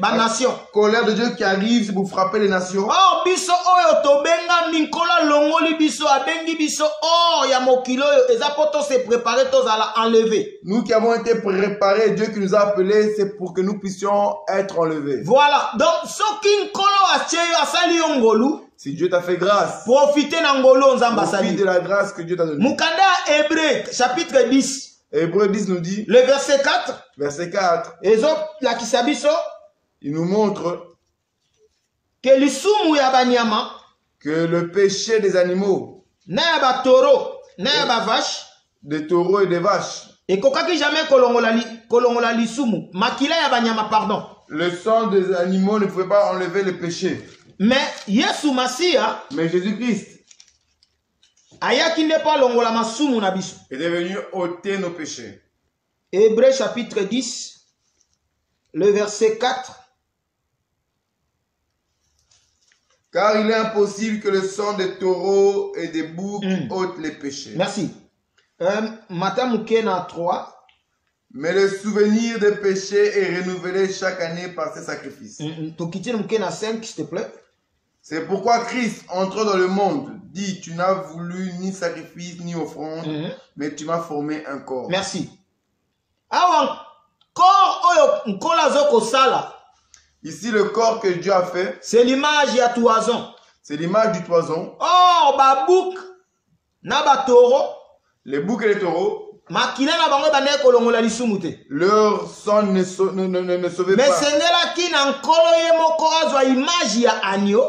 B: La colère de Dieu qui arrive, c'est pour frapper les nations. Nous qui avons été préparés, Dieu qui nous a appelés, c'est pour que nous puissions être enlevés.
A: Voilà. Donc,
B: si Dieu t'a fait grâce,
A: profite
B: de la grâce que Dieu t'a donnée.
A: Mukanda Hébreu, chapitre 10.
B: Hébreu 10 nous dit,
A: le verset 4.
B: Verset 4. Il nous montre
A: que
B: le péché des animaux, des taureaux et des vaches, le sang des animaux ne pouvait pas enlever le péché.
A: Mais Yesu Masiya,
B: Mais Jésus-Christ
A: ayaki nde pa longola masumu na biso.
B: est venu ôter nos péchés.
A: Hébreux chapitre 10, le verset 4.
B: Car il est impossible que le sang des taureaux et des boucs ôte les péchés.
A: Merci. Matamukena 3.
B: Mais le souvenir des péchés est renouvelé chaque année par ses sacrifices.
A: Tokitine Mukena 5, s'il te plaît.
B: C'est pourquoi Christ, entrant dans le monde, dit, tu n'as voulu ni sacrifice ni offrande, mais tu m'as formé un corps.
A: Merci. Awa corps oyo nkola zoko sala.
B: Ici, le corps que Dieu a fait,
A: C'est l'image ya toison.
B: c'est l'image du toison.
A: Oh, babouk na batoro.
B: Les boucs et les taureaux,
A: Makila na bango bande kolongola lisumu te.
B: leur sang ne sauvait
A: Mais
B: pas.
A: sengela ki na nkolo ye moko azwa image ya agneau.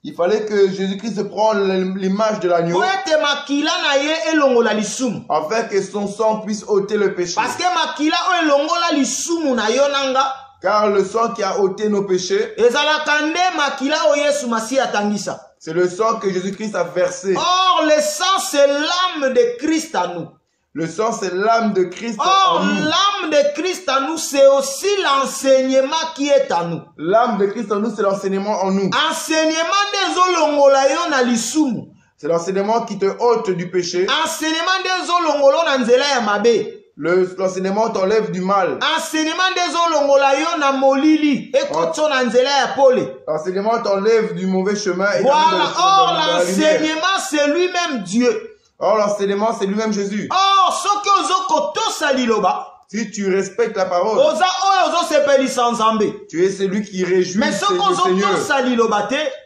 B: Il fallait que Jésus-Christ prenne l'image de l'agneau,
A: Po ete makila na ye elongola lisumu.
B: afin que son sang puisse ôter le péché.
A: Parce que makila oyo elongola lisumu na yo nanga.
B: Car le sang qui a ôté nos péchés,
A: Ezalaka nde makila oyo Yesu Masiya atangisa.
B: c'est le sang que Jésus-Christ a versé.
A: Or, le sang, c'est l'âme de Christ à nous.
B: Le sang, c'est l'âme de Christ
A: Or,
B: en nous.
A: l'âme de Christ à nous, c'est aussi l'enseignement qui est à nous.
B: L'âme de Christ en nous, c'est l'enseignement en nous.
A: Enseignement des olongola yo na lisumu.
B: C'est l'enseignement qui te ôte du péché.
A: Enseignement des olongola na nzela ya mabe.
B: L'enseignement t'enlève du mal.
A: Enseignement des olongola yo na molili. Ekotso na nzela ya pole.
B: L'enseignement t'enlève du mauvais chemin. Et
A: Voilà. Or,
B: dans la lumière.
A: l'enseignement, c'est lui-même Dieu.
B: Or, l'enseignement, c'est lui-même Jésus.
A: Or, ce que ozoko tosaliloba.
B: Si tu respectes la parole,
A: Oza oyo ozo sepelisa Nzambe.
B: tu es celui qui réjouit
A: Mais ce
B: le
A: qu'on
B: Seigneur.
A: a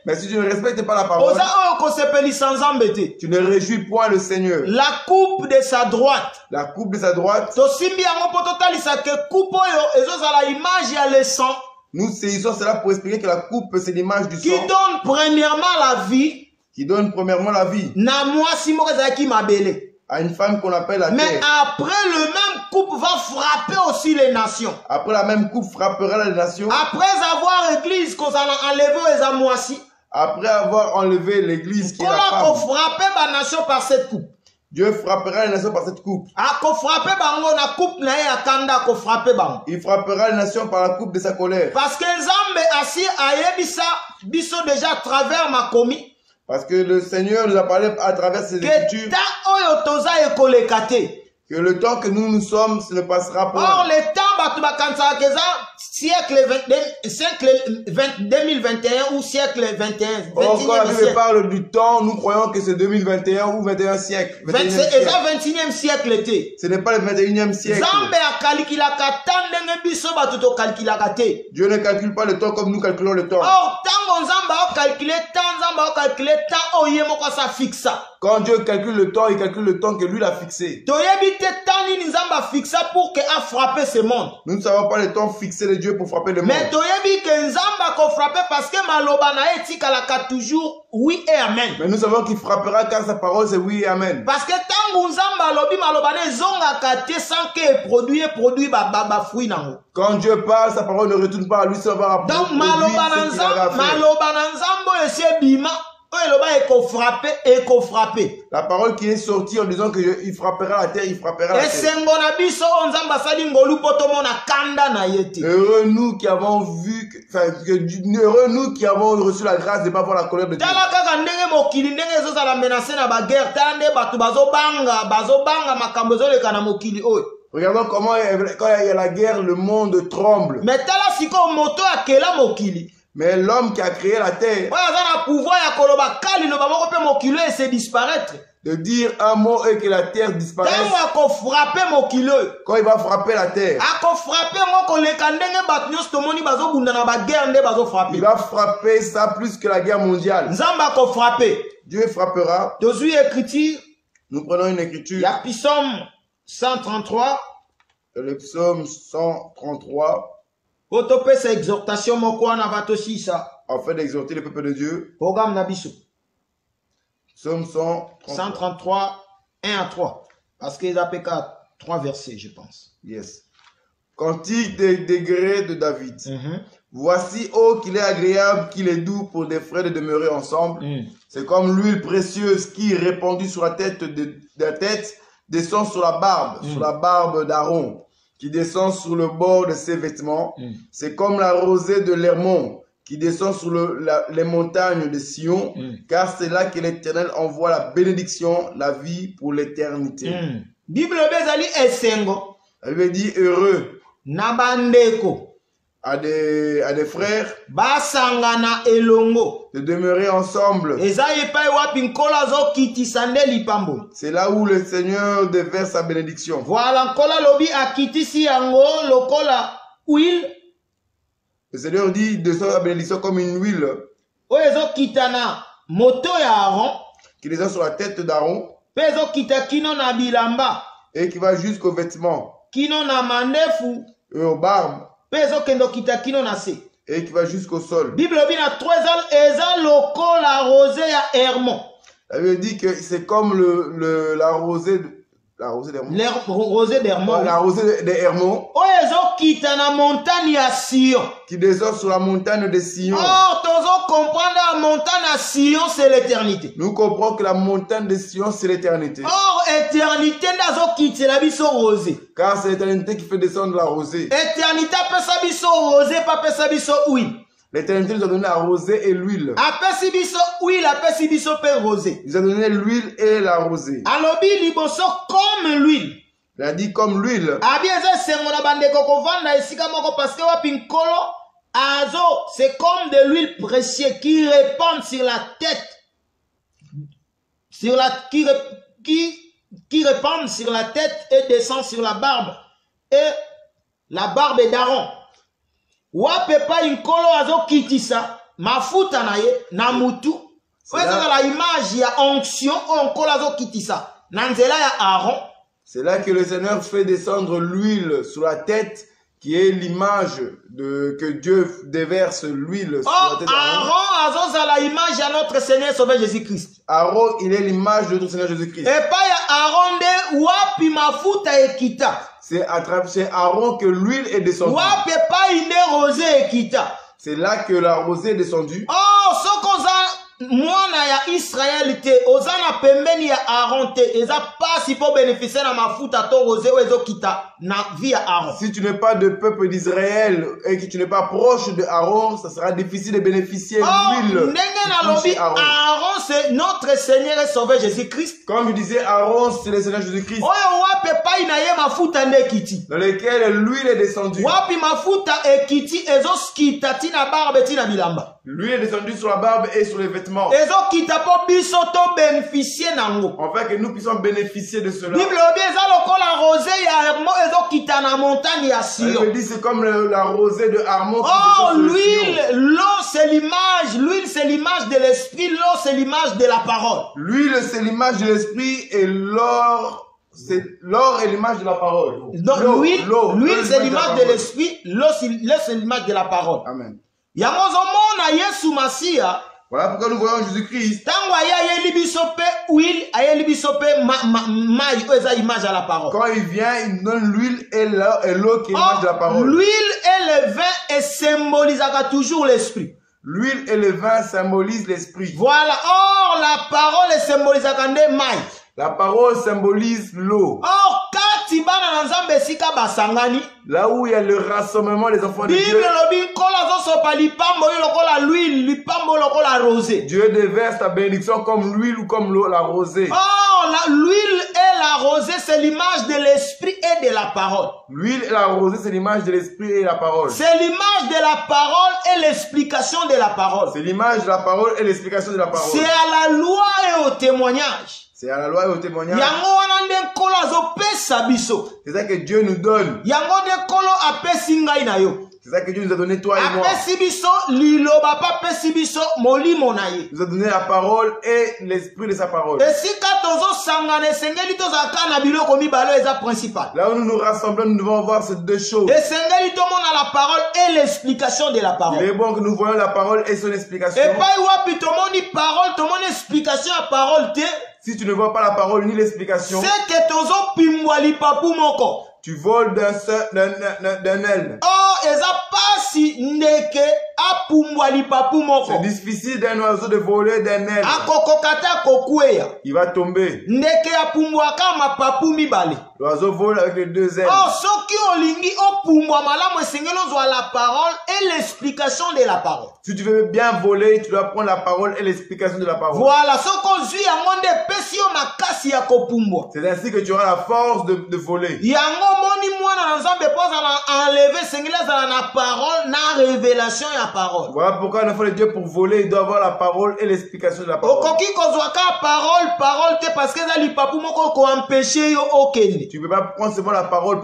B: Mais si tu ne respectes pas la parole, tu ne réjouis point le Seigneur.
A: la coupe de sa droite.
B: La coupe de sa droite,
A: Tosimbi yango po totalisa ke coupe oyo ezozala image ya le sang
B: nous saisissons cela pour expliquer que la coupe, c'est l'image du
A: qui
B: sang
A: donne premièrement la vie
B: qui donne premièrement la vie
A: na mwasi moko ezalaki mabele.
B: à une femme qu'on appelle la
A: Mais
B: terre.
A: après le même coupe va frapper aussi les nations.
B: Après la même coupe frappera les nations.
A: Après avoir église kozala enlevé eza mwasi.
B: Après avoir enlevé l'église qui est la
A: Kola ko
B: femme,
A: frapper ba nation par cette coupe.
B: Dieu frappera les nations par cette coupe.
A: Ako frapper bango na coupe na ye akanda ko frapper bango.
B: Il frappera les nations par la coupe de sa colère.
A: Parce que Nzambe asi ayebisa biso déjà à travers ma commis.
B: Parce que le Seigneur nous a parlé à travers ses écritures
A: Que ta oyo toza ekolekate.
B: que le temps que nous sommes, ce ne passera
A: Or
B: pas.
A: le temps batu bakansaka keza siècle 2021 ou siècle 21.
B: Or, quand la
A: 21e
B: Bible
A: siècle.
B: parle du temps, nous croyons que c'est 2021 ou 21 siècle. 21e
A: C'est
B: siècle.
A: 21e siècle te.
B: Ce n'est pas le 21e siècle.
A: Nzambe akalikilaka ta ndenge biso batu tokalikilaka te.
B: Dieu ne calcule pas le temps comme nous calculons le temps.
A: Or tango Nzambe akalkile temps, Nzambe akalkile temps oye moko sa fixa.
B: Quand Dieu calcule le temps, il calcule le temps que lui l'a fixé.
A: Toyebi te temps nini Nzambe afixa pour que a frapper ce monde.
B: Nous ne savons pas le temps fixé de Dieu pour frapper le monde.
A: Mais toyebi que Nzambe ako frapper parce que maloba na ye tikalaka toujours oui et amen.
B: Mais nous savons qu'il frappera car sa parole c'est oui et amen.
A: Parce que tango Nzambe alobi maloba na ezongaka te sans que produit ba fruit nango.
B: Quand Dieu parle, sa parole ne retourne pas à lui sans avoir
A: Donc
B: produit
A: maloba na
B: ce qu'il avait à
A: Nzambe,
B: faire.
A: maloba na Nzambe ese bima oyo eloba eko frapper.
B: La parole qui est sortie en disant qu'il frappera la terre, il frappera la terre.
A: Esengo na biso o Nzambe asali ngolu po tomona kanda na ye te.
B: Heureux nous qui avons vu, heureux nous qui avons reçu la grâce de ne pas voir la colère de Dieu.
A: Tala kaka ndenge mokili ndenge ezozala menace na baguerre tala nde bato bazobanga makambo ezoleka na mokili oyo.
B: Regardons comment, quand il y a la guerre, le monde tremble.
A: Mais tala sikoyo moto akela mokili.
B: Mais l'homme qui a créé la terre,
A: Oyo aza na pouvoir ya koloba kaliloba moko mpe mokili oyo ese disparaître.
B: de dire un mot et que la terre disparaisse,
A: Tango akofrape mokili oyo.
B: quand il va frapper la terre,
A: Akofrape ngo koleka ndenge bato nyonso tomoni bazobunda na baguerre nde
B: il
A: bazofrape.
B: va frapper ça plus que la guerre mondiale.
A: Nzambe akofrape.
B: Dieu frappera.
A: Tozwi écriture
B: Nous prenons une écriture,
A: ya psaume 133.
B: le psaume 133,
A: Otopesa exhortation moko wana batosisa.
B: afin d'exhorter le peuple de Dieu.
A: Programme na biso.
B: Psaume 133.
A: 133, 1 à 3. Parce qu'ils appellent qu'à 3 versets, je pense.
B: Yes. Cantique des degrés de David. Voici, oh, qu'il est agréable, qu'il est doux pour des frères de demeurer ensemble. C'est comme l'huile précieuse qui, répandue sur la tête, descend sur la barbe d'Aaron, qui descend sur le bord de ses vêtements. C'est comme la rosée de l'Hermon, qui descend sur les montagnes de Sion, car c'est là que l'Éternel envoie la bénédiction, la vie pour l'éternité.
A: Bible bezali esengo.
B: Elle veut dire heureux
A: Nabandeko.
B: à des frères
A: Basangana elongo.
B: de demeurer ensemble.
A: Eza epai wapi nkola zo kitisa nde lipambo.
B: C'est là où le Seigneur déverse sa bénédiction.
A: Voilà nkola lobi akitisi yango lokola huile.
B: Le Seigneur dit de sa bénédiction comme une huile
A: Oyo ezokitana moto ya Aaron.
B: qui descend sur la tête d'Aaron
A: Pe ezokita kino na bilamba.
B: et qui va jusqu'aux vêtements
A: Kino na mandefu.
B: et aux barbes
A: Pe ezokendo kita kino na se.
B: et qui va jusqu'au sol.
A: Bible lobi na 3 eza lokola rosée ya Hermon.
B: Ça veut dire que c'est comme la rosée d'Hermon.
A: Rosée d'Hermon.
B: La rosée d'Hermon
A: Oyo ezokita na montagne ya Sion.
B: qui descend sur la montagne de Sion.
A: Or, tozo comprendre la montagne à Sion, c'est l'éternité.
B: Nous comprenons que la montagne de Sion, c'est l'éternité.
A: Or, éternité nazo kiti la biso rosée.
B: Car c'est l'éternité qui fait descendre la rosée.
A: Éternité apesa biso rosée, pas apesa biso huile.
B: L'éternité nous a donné la rosée et l'huile.
A: Apesi biso huile, apesi biso pe rosée.
B: Il nous a donné l'huile et la rosée.
A: Alobi liboso comme l'huile.
B: Il a dit comme l'huile.
A: Abi eza sengo na bandeko kovanda esika moko parce que wapi nkolo azo, c'est comme de l'huile précieuse qui répand sur la tête. Qui répand sur la tête et descend sur la barbe. Et la barbe d'Aaron. Wapepa inkolo azo kitisa mafuta na ye na mutu. C'est la image ya onction onkolo azo kitisa na nzela ya Aaron.
B: C'est là que le Seigneur fait descendre l'huile sur la tête, qui est l'image que Dieu déverse l'huile sur la tête d'Aaron.
A: Aaron azo la image à notre Seigneur Sauveur Jésus-Christ.
B: Aaron, il est l'image de notre Seigneur Jésus-Christ.
A: Et pas ya Aaron de wapi mafuta ekita.
B: C'est à travers Aaron que l'huile est descendue.
A: Wapi pas ine rosée ekita.
B: C'est là que la rosée est descendue.
A: Oh, sokoza mwana ya Israël te ozana pembeni ya Aaron te eza pasi pour bénéficier na mafuta to rosée ozo kita na vie ya Aaron.
B: Si tu n'es pas de peuple d'Israël et que tu n'es pas proche de Aaron, ça sera difficile de bénéficier de l'huile.
A: Aaron, c'est notre Seigneur et Sauveur Jésus-Christ.
B: Comme je disais, Aaron, c'est le Seigneur Jésus-Christ.
A: Oyo wapi pa inaye mafuta ndekiti.
B: Dans lequel l'huile est descendue.
A: Wapi mafuta ekiti ezoskita tina barbe tina bilamba.
B: L'huile est descendue sur la barbe et sur les vêtements.
A: Ezokita po biso to bénéficier nango.
B: Afin que nous puissions bénéficier de cela.
A: Bible obi eza lokola rosée ya Hermon ezokita na montagne ya Sion.
B: Elle dit c'est comme la rosée de Hermon.
A: Oh, l'huile, l'eau c'est l'image, l'huile c'est l'image de l'esprit, l'eau c'est l'image de la parole.
B: L'huile c'est l'image de l'esprit et l'or est l'image de la parole.
A: Donc l'huile c'est l'image de l'esprit, l'eau c'est l'image de la parole.
B: Amen.
A: Yamozomona Yesu Masia.
B: Voilà pourquoi nous voyons Jésus-Christ.
A: Tango ayeli biso pe huile, ayeli biso pe mai eza image à la parole.
B: Quand il vient, il nous donne l'huile et l'eau qui est l'image de la parole.
A: L'huile et le vin et symbolisent toujours l'esprit.
B: L'huile et le vin symbolisent l'esprit.
A: Voilà. Or la parole symbolise kande mai.
B: La parole symbolise l'eau.
A: Or kati bana nzambe sika basangani.
B: Là où il y a le rassemblement des enfants de Dieu.
A: Bible lobi kola zo sopa lipambo lokola l'huile, lipambo lokola rosée.
B: Dieu déverse ta bénédiction comme l'huile ou comme l'eau, la rosée.
A: Oh, l'huile et la rosée, c'est l'image de l'esprit et de la parole.
B: L'huile et la rosée, c'est l'image de l'esprit et la parole.
A: C'est l'image de la parole et l'explication de la parole.
B: C'est l'image de la parole et l'explication de la parole.
A: C'est à la loi et au témoignage.
B: C'est à la loi et au témoignage.
A: Yango wana nde nkolo azopesa biso.
B: C'est ça que Dieu nous donne.
A: Yango nde nkolo apesi ngai na yo.
B: C'est ça que Dieu nous a donné, toi et moi.
A: Apesi biso liloba pa apesi biso molimo na ye.
B: Il nous a donné la parole et l'esprit de sa parole.
A: Esika tozosangana esengeli tozalaka na biloko mibale eza principal.
B: Là où nous nous rassemblons, nous devons voir ces deux choses.
A: Esengeli tomona la parole et l'explication de la parole.
B: Il est bon que nous voyons la parole et son explication.
A: Et pas wapi tomoni parole, tomoni explication à parole te.
B: Si tu ne vois pas la parole ni l'explication,
A: c'est que tozo pimbwa lipapu moko.
B: Tu voles d'un aile.
A: Oh, eza pas mpasi ndeke apumbwa lipapu moko.
B: C'est difficile d'un oiseau de voler d'un aile.
A: Akokokata kokweya.
B: Il va tomber.
A: Ndeke apumbwaka mapapu mibale.
B: L'oiseau vole avec les deux ailes.
A: Oh, soki olingi opumbwa malamu esengeli ozwa la parole et l'explication de la parole.
B: Si tu veux bien voler, tu dois prendre la parole et l'explication de la parole.
A: Voilà, soki ozwi yango nde epesi yo makasi ya kopumbwa.
B: C'est ainsi que tu auras la force de voler.
A: Yango moni mwana na Nzambe po azala enlever esengeli azala na parole na révélation ya parole.
B: Voilà pourquoi l'enfant de Dieu pour voler, il doit avoir la parole et l'explication de la parole.
A: Okoki kozwaka parole te parce que eza lipapu moko ko empêcher yo okende.
B: Tu ne peux pas prendre seulement la parole,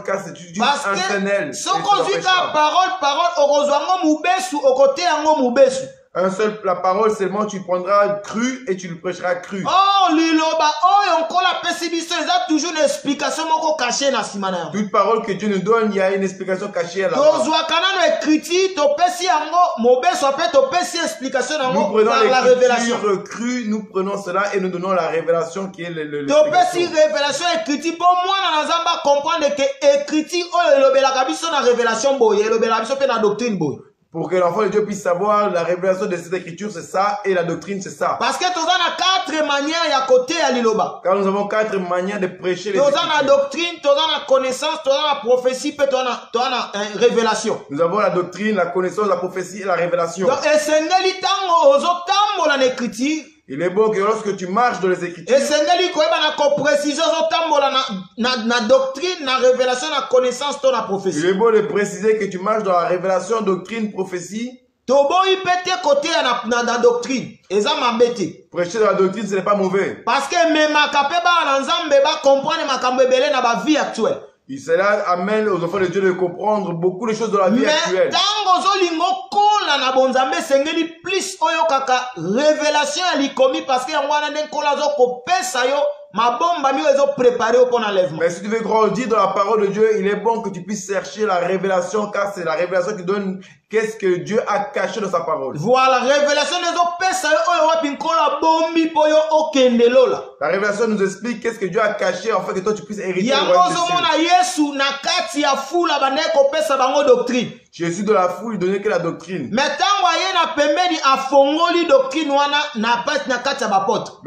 B: car c'est juste un tunnel.
A: Soko zwika parole, okozwango mubesu, okote yango mubesu.
B: Un seul, la parole seulement, tu prendras cru et tu le prêcheras cru.
A: Oh, liloba, oh, encore la pessimisation, il y a toujours une explication moko cachée na simana.
B: Toute parole que Dieu nous donne, il y a une explication cachée à la
A: parole.
B: Nous prenons l'écriture crue, nous prenons cela et nous donnons la révélation qui est
A: révélation écrite pour moi na nzamba comprendre que écriture oh elobelaka biso na révélation boye, elobelaka biso pe na doctrine boye.
B: Pour que l'enfant de Dieu puisse savoir la révélation de cette écriture, c'est ça, et la doctrine, c'est ça.
A: Parce que tu as 4 manières à côté à l'iloba.
B: Car nous avons 4 manières de prêcher les
A: écritures. Tu as la doctrine, tu as la connaissance, tu as la prophétie, tu as la révélation.
B: Nous avons la doctrine, la connaissance, la prophétie et la révélation.
A: Donc, et c'est l'écriture.
B: Il est beau que lorsque tu marches dans les Écritures, il est beau de préciser que tu marches dans la révélation, doctrine, prophétie. Prêcher dans la doctrine, ce n'est pas mauvais.
A: Parce que
B: cela amène aux enfants de Dieu de comprendre beaucoup de choses dans la vie actuelle. Mais si tu veux grandir dans la parole de Dieu, il est bon que tu puisses chercher la révélation, car c'est la révélation qui donne qu'est-ce que Dieu a caché dans sa parole.
A: Voilà, révélation
B: la révélation nous explique qu'est-ce que Dieu a caché afin que toi tu puisses hériter le royaume de Dieu. Jésus de la foule, il donnait que la doctrine. Mais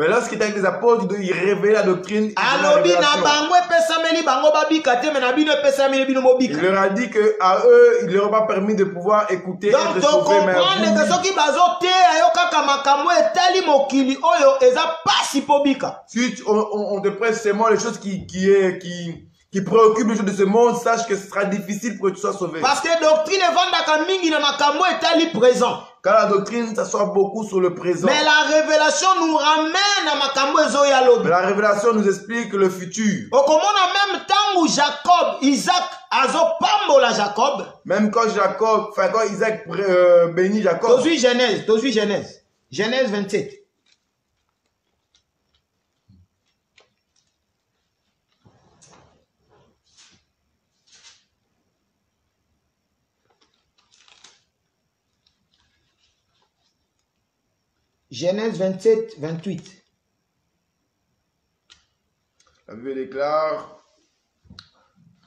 B: lorsqu'il était avec les apôtres, il révélait la doctrine. Il leur a dit qu'à eux, il ne leur a pas permis de pouvoir écouter et de sauver. Si on te prête seulement les choses qui préoccupent les choses de ce monde, sache que ce sera difficile pour que tu sois sauvé.
A: Parce que doctrine est présent.
B: Car la doctrine s'assoit beaucoup sur le présent.
A: Mais la révélation nous ramène à makambo ezoyalobi.
B: Mais la révélation nous explique le futur.
A: Okomona même temps où Isaac azopambola Jacob.
B: Même quand Isaac bénit Jacob.
A: Tozui Genèse. Genèse 27. Genèse 27, 28.
B: La Bible déclare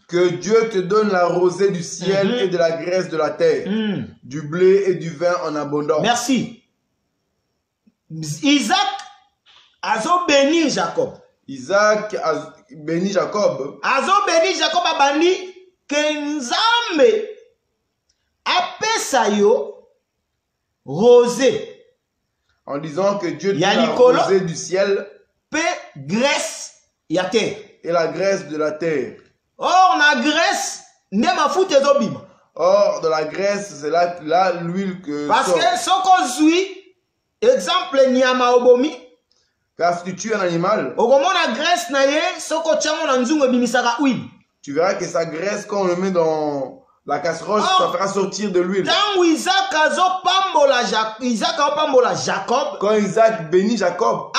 B: que Dieu te donne la rosée du ciel et de la graisse de la terre, du blé et du vin en abondance.
A: Merci. Isaac a béni Jacob.
B: Isaac a béni Jacob.
A: Jacob a béni que Nzambe apesa yo rosée.
B: En disant que Dieu donne la rosée du ciel
A: graisse ya terre.
B: Et la graisse de la terre.
A: Or, la graisse,
B: or, dans la graisse, c'est là l'huile que
A: parce que ce qu'on suit, exemple, nyama obomi.
B: Car si tu tues un animal, tu verras que sa graisse, quand on le met dans la casserole, ça fera sortir de l'huile. Quand Isaac bénit Jacob,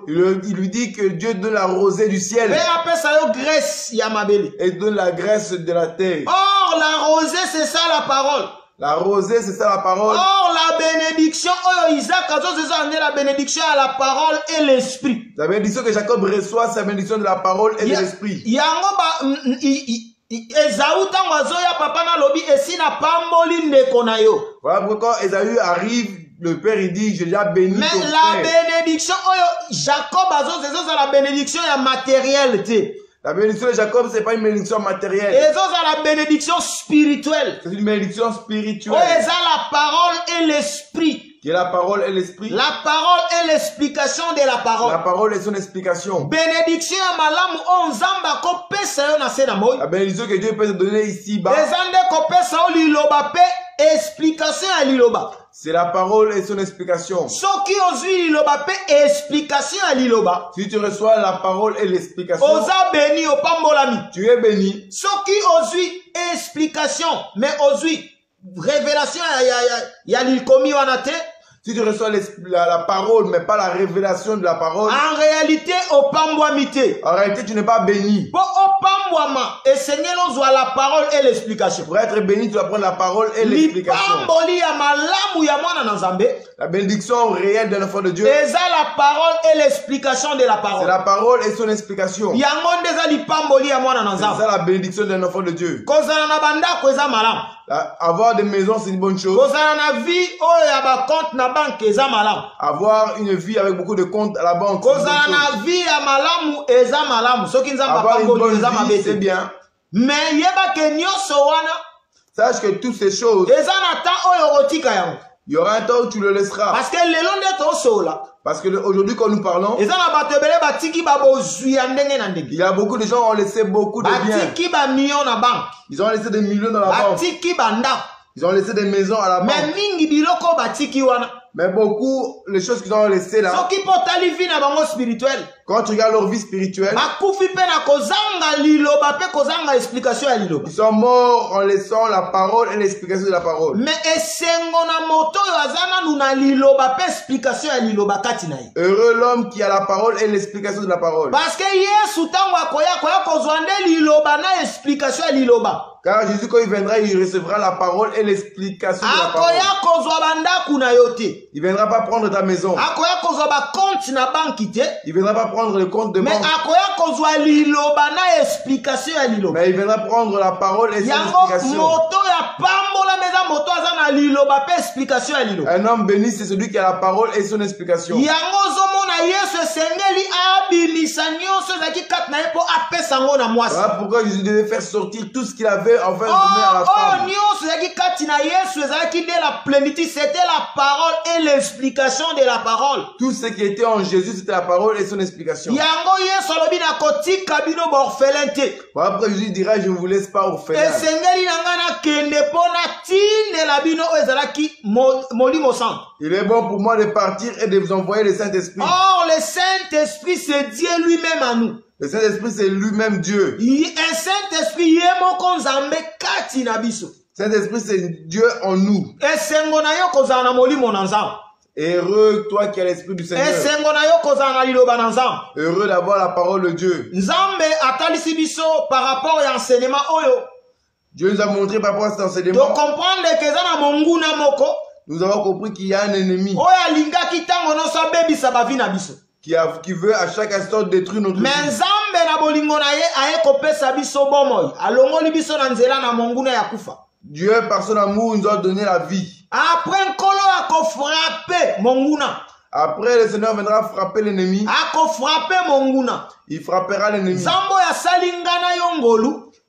B: il lui dit que Dieu donne la rosée du ciel et donne la graisse de la terre.
A: Or, la rosée, c'est ça la parole.
B: La rosée, c'est ça la parole.
A: Or, la bénédiction, Isaac a la bénédiction à la parole et l'esprit.
B: La bénédiction que Jacob reçoit, c'est la bénédiction de la parole et de l'esprit.
A: Esaü tango azoya papa na lobi esina pamboli ndeko na yo.
B: Voilà pourquoi quand Esaü arrive, le père il dit, j'ai déjà béni ton
A: Mais
B: frère.
A: la bénédiction, Jacob c'est la bénédiction matérielle.
B: La bénédiction de Jacob, c'est pas une bénédiction matérielle.
A: Et c'est la bénédiction spirituelle.
B: C'est une bénédiction spirituelle.
A: C'est la parole et l'esprit.
B: Qui est la parole et l'esprit.
A: La parole et l'explication de la parole.
B: La parole et son explication.
A: Bénédiction à malamu on zamba ko pesa yo na se na moi.
B: La bénédiction que Dieu peut te donner ici bas.
A: Ezande ko pesa o liloba pe explication à liloba.
B: C'est la parole et son explication.
A: Soki ozui liloba pe explication à liloba.
B: Si tu reçois la parole et l'explication,
A: Oza béni o pambolami.
B: tu es béni.
A: Soki ozui explication mais ozui révélation ya likomi wana te.
B: Si tu reçois la parole, mais pas la révélation de la parole,
A: en réalité, au pambouamité.
B: En réalité, tu n'es pas béni.
A: Pour au pambouama, et Seigneur nous a la parole et l'explication.
B: Pour être béni, tu dois prendre la parole et l'explication. La bénédiction réelle de l'enfant de Dieu.
A: C'est la parole et l'explication de la parole.
B: C'est la parole et son explication. C'est
A: ça
B: la bénédiction d'un enfant de Dieu. Avoir des maisons, c'est une bonne chose. Avoir une vie avec beaucoup de comptes à la banque, c'est avoir une bonne vie, c'est bien.
A: Mais
B: sache que toutes ces choses, il y aura un temps où tu le laisseras. Parce que aujourd'hui, quand nous parlons, il y a beaucoup de gens qui ont laissé beaucoup de biens. Ils ont laissé des millions dans la banque. Ils ont laissé des maisons à la banque. Mais beaucoup, les choses qu'ils ont laissées là, quand tu regardes leur vie spirituelle, ils sont morts en laissant la parole et l'explication de la parole. Heureux l'homme qui a la parole et l'explication de la parole. Car Jésus, quand il viendra, il recevra la parole et l'explication de la parole. Il ne viendra pas prendre ta maison. Il ne viendra pas prendre le compte de banque. Mais il viendra prendre la parole et son explication. Un homme béni, c'est celui qui a la parole et son explication. Voilà pourquoi Jésus devait faire sortir tout ce qu'il avait afin de donner à la femme.
A: C'était la parole et l'explication de la parole.
B: Tout ce qui était en Jésus, c'était la parole et son explication. Voilà pourquoi Jésus dira, je ne vous laisse pas orphelin. Il est bon pour moi de partir et de vous envoyer le Saint-Esprit.
A: Or, le Saint-Esprit, c'est Dieu lui-même à nous.
B: Le Saint-Esprit, c'est lui-même Dieu.
A: Un Saint-Esprit,
B: Saint-Esprit, c'est Dieu en nous. Heureux toi qui as l'Esprit du Seigneur. Heureux d'avoir la parole de Dieu. Dieu nous a montré par rapport à cet enseignement. Nous avons compris qu'il y a un ennemi qui veut à chaque instant détruire notre vie. Dieu, par son amour, nous a donné la vie. Après, le Seigneur viendra frapper l'ennemi. Il frappera l'ennemi.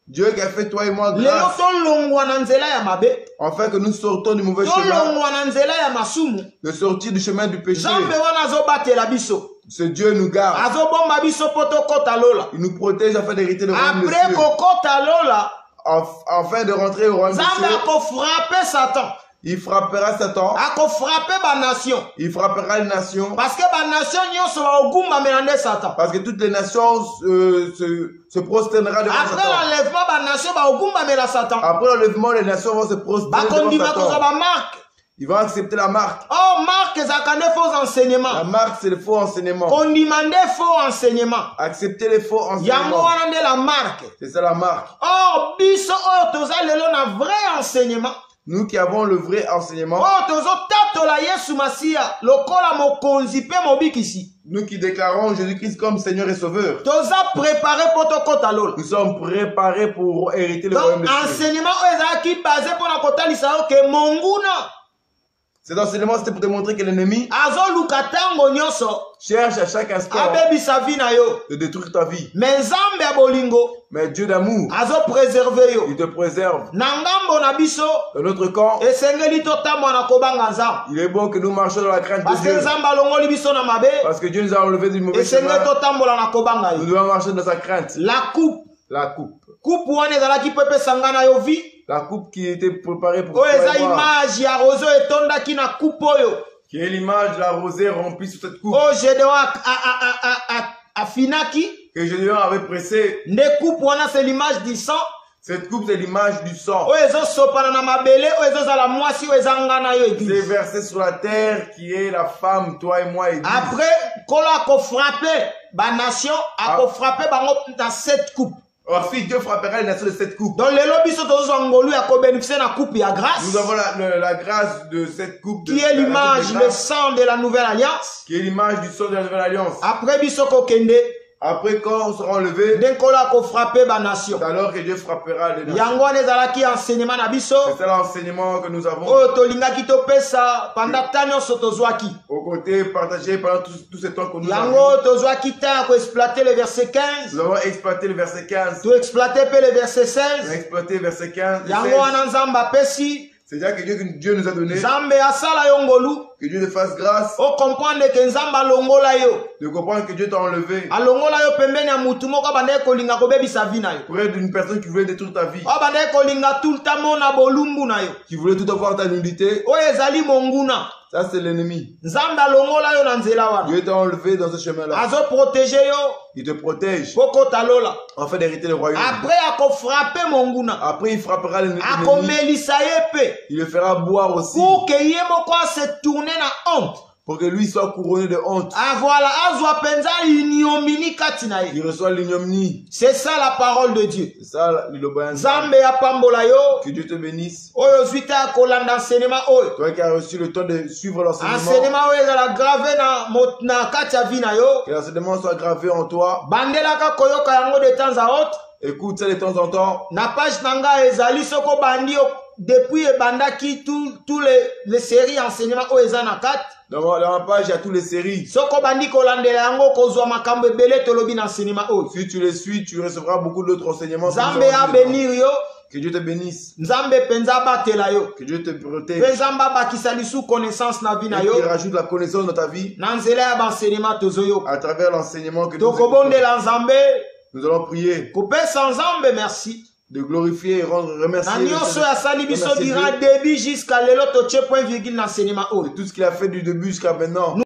B: Dieu qui a fait toi et moi grâce, afin que nous sortons du mauvais chemin, de sortir du chemin du péché. Ce Dieu nous garde. Il nous protège afin d'hériter le royaume de Dieu. Afin de rentrer au royaume de Dieu. Il frappera Satan. Il frappera les nations. Parce que toutes les nations se prosternera devant Satan. Après l'enlèvement, les nations vont se prosterner devant Satan. Ils vont accepter la marque.
A: Oh, marque, c'est faux enseignements.
B: La marque, c'est le faux enseignement.
A: On demandait faux enseignements.
B: Accepter les faux enseignements.
A: La marque.
B: C'est ça la marque.
A: Oh, biso, oh, toza lelo na vrai enseignement.
B: Nous qui avons le vrai enseignement, nous qui déclarons Jésus-Christ comme Seigneur et Sauveur, nous sommes préparés pour hériter le royaume de Dieu. Cet enseignement, c'était pour te montrer que l'ennemi cherche à chaque instant de détruire ta vie. Mais Dieu d'amour, il te préserve. Dans notre camp, il est bon que nous marchions dans la crainte de Dieu. Parce que Dieu nous a enlevé du mauvais chemin. Nous devons marcher dans sa crainte.
A: La coupe.
B: La coupe. La coupe qui était préparée pour toi et moi. Qui est l'image de la rosée remplie sur cette coupe. Que Gédéon avait pressé.
A: C'est l'image du sang.
B: Cette coupe, c'est l'image du sang. C'est versé sur la terre qui est la femme, toi et moi. Et
A: après, quand on a frappé la nation, on a frappé dans cette coupe.
B: Or, si Dieu frappera les nations de cette coupe,
A: donc les lobbies sont tous engolus à bénéficier de la coupe et la grâce.
B: Nous avons la grâce de cette coupe.
A: Qui est l'image, le sang de la nouvelle alliance.
B: Qui est l'image du sang de la nouvelle alliance.
A: Après, bisoko kende.
B: Après, quand on sera enlevé,
A: alors
B: que Dieu frappera les nations.
A: C'est
B: ça l'enseignement que nous avons. Au côté partagé pendant tout ce temps que nous avons. Nous avons exploité le verset 15. Nous avons exploité le verset 15. C'est-à-dire que Dieu nous a donné. Que Dieu te fasse grâce. De comprendre que Dieu t'a enlevé. Pour être une personne qui voulait détruire ta vie. Qui voulait tout avoir ta nullité. Ça, c'est l'ennemi. Dieu t'a enlevé dans ce chemin-là. Il te protège. Afin d'hériter le royaume. Après, il frappera l'ennemi. Il le fera boire aussi. Pour que lui soit couronné de honte. Il reçoit l'ignominie.
A: C'est ça la parole de Dieu.
B: C'est ça l'obéissance. Que Dieu te bénisse. Toi qui as reçu le temps de suivre l'enseignement. Que l'enseignement soit gravé en toi. Écoute ça de temps en temps.
A: Depuis Bandaki, tous les séries enseignements
B: dans la page, il y a toutes les séries. Si tu les suis, tu recevras beaucoup d'autres enseignements. Que Dieu te bénisse. Que Dieu te protège. Et qu'il rajoute la connaissance dans ta vie. À travers l'enseignement que nous allons prier.
A: Merci.
B: De glorifier et rendre remercier
A: de tout ce
B: qu'il a fait du début jusqu'à maintenant.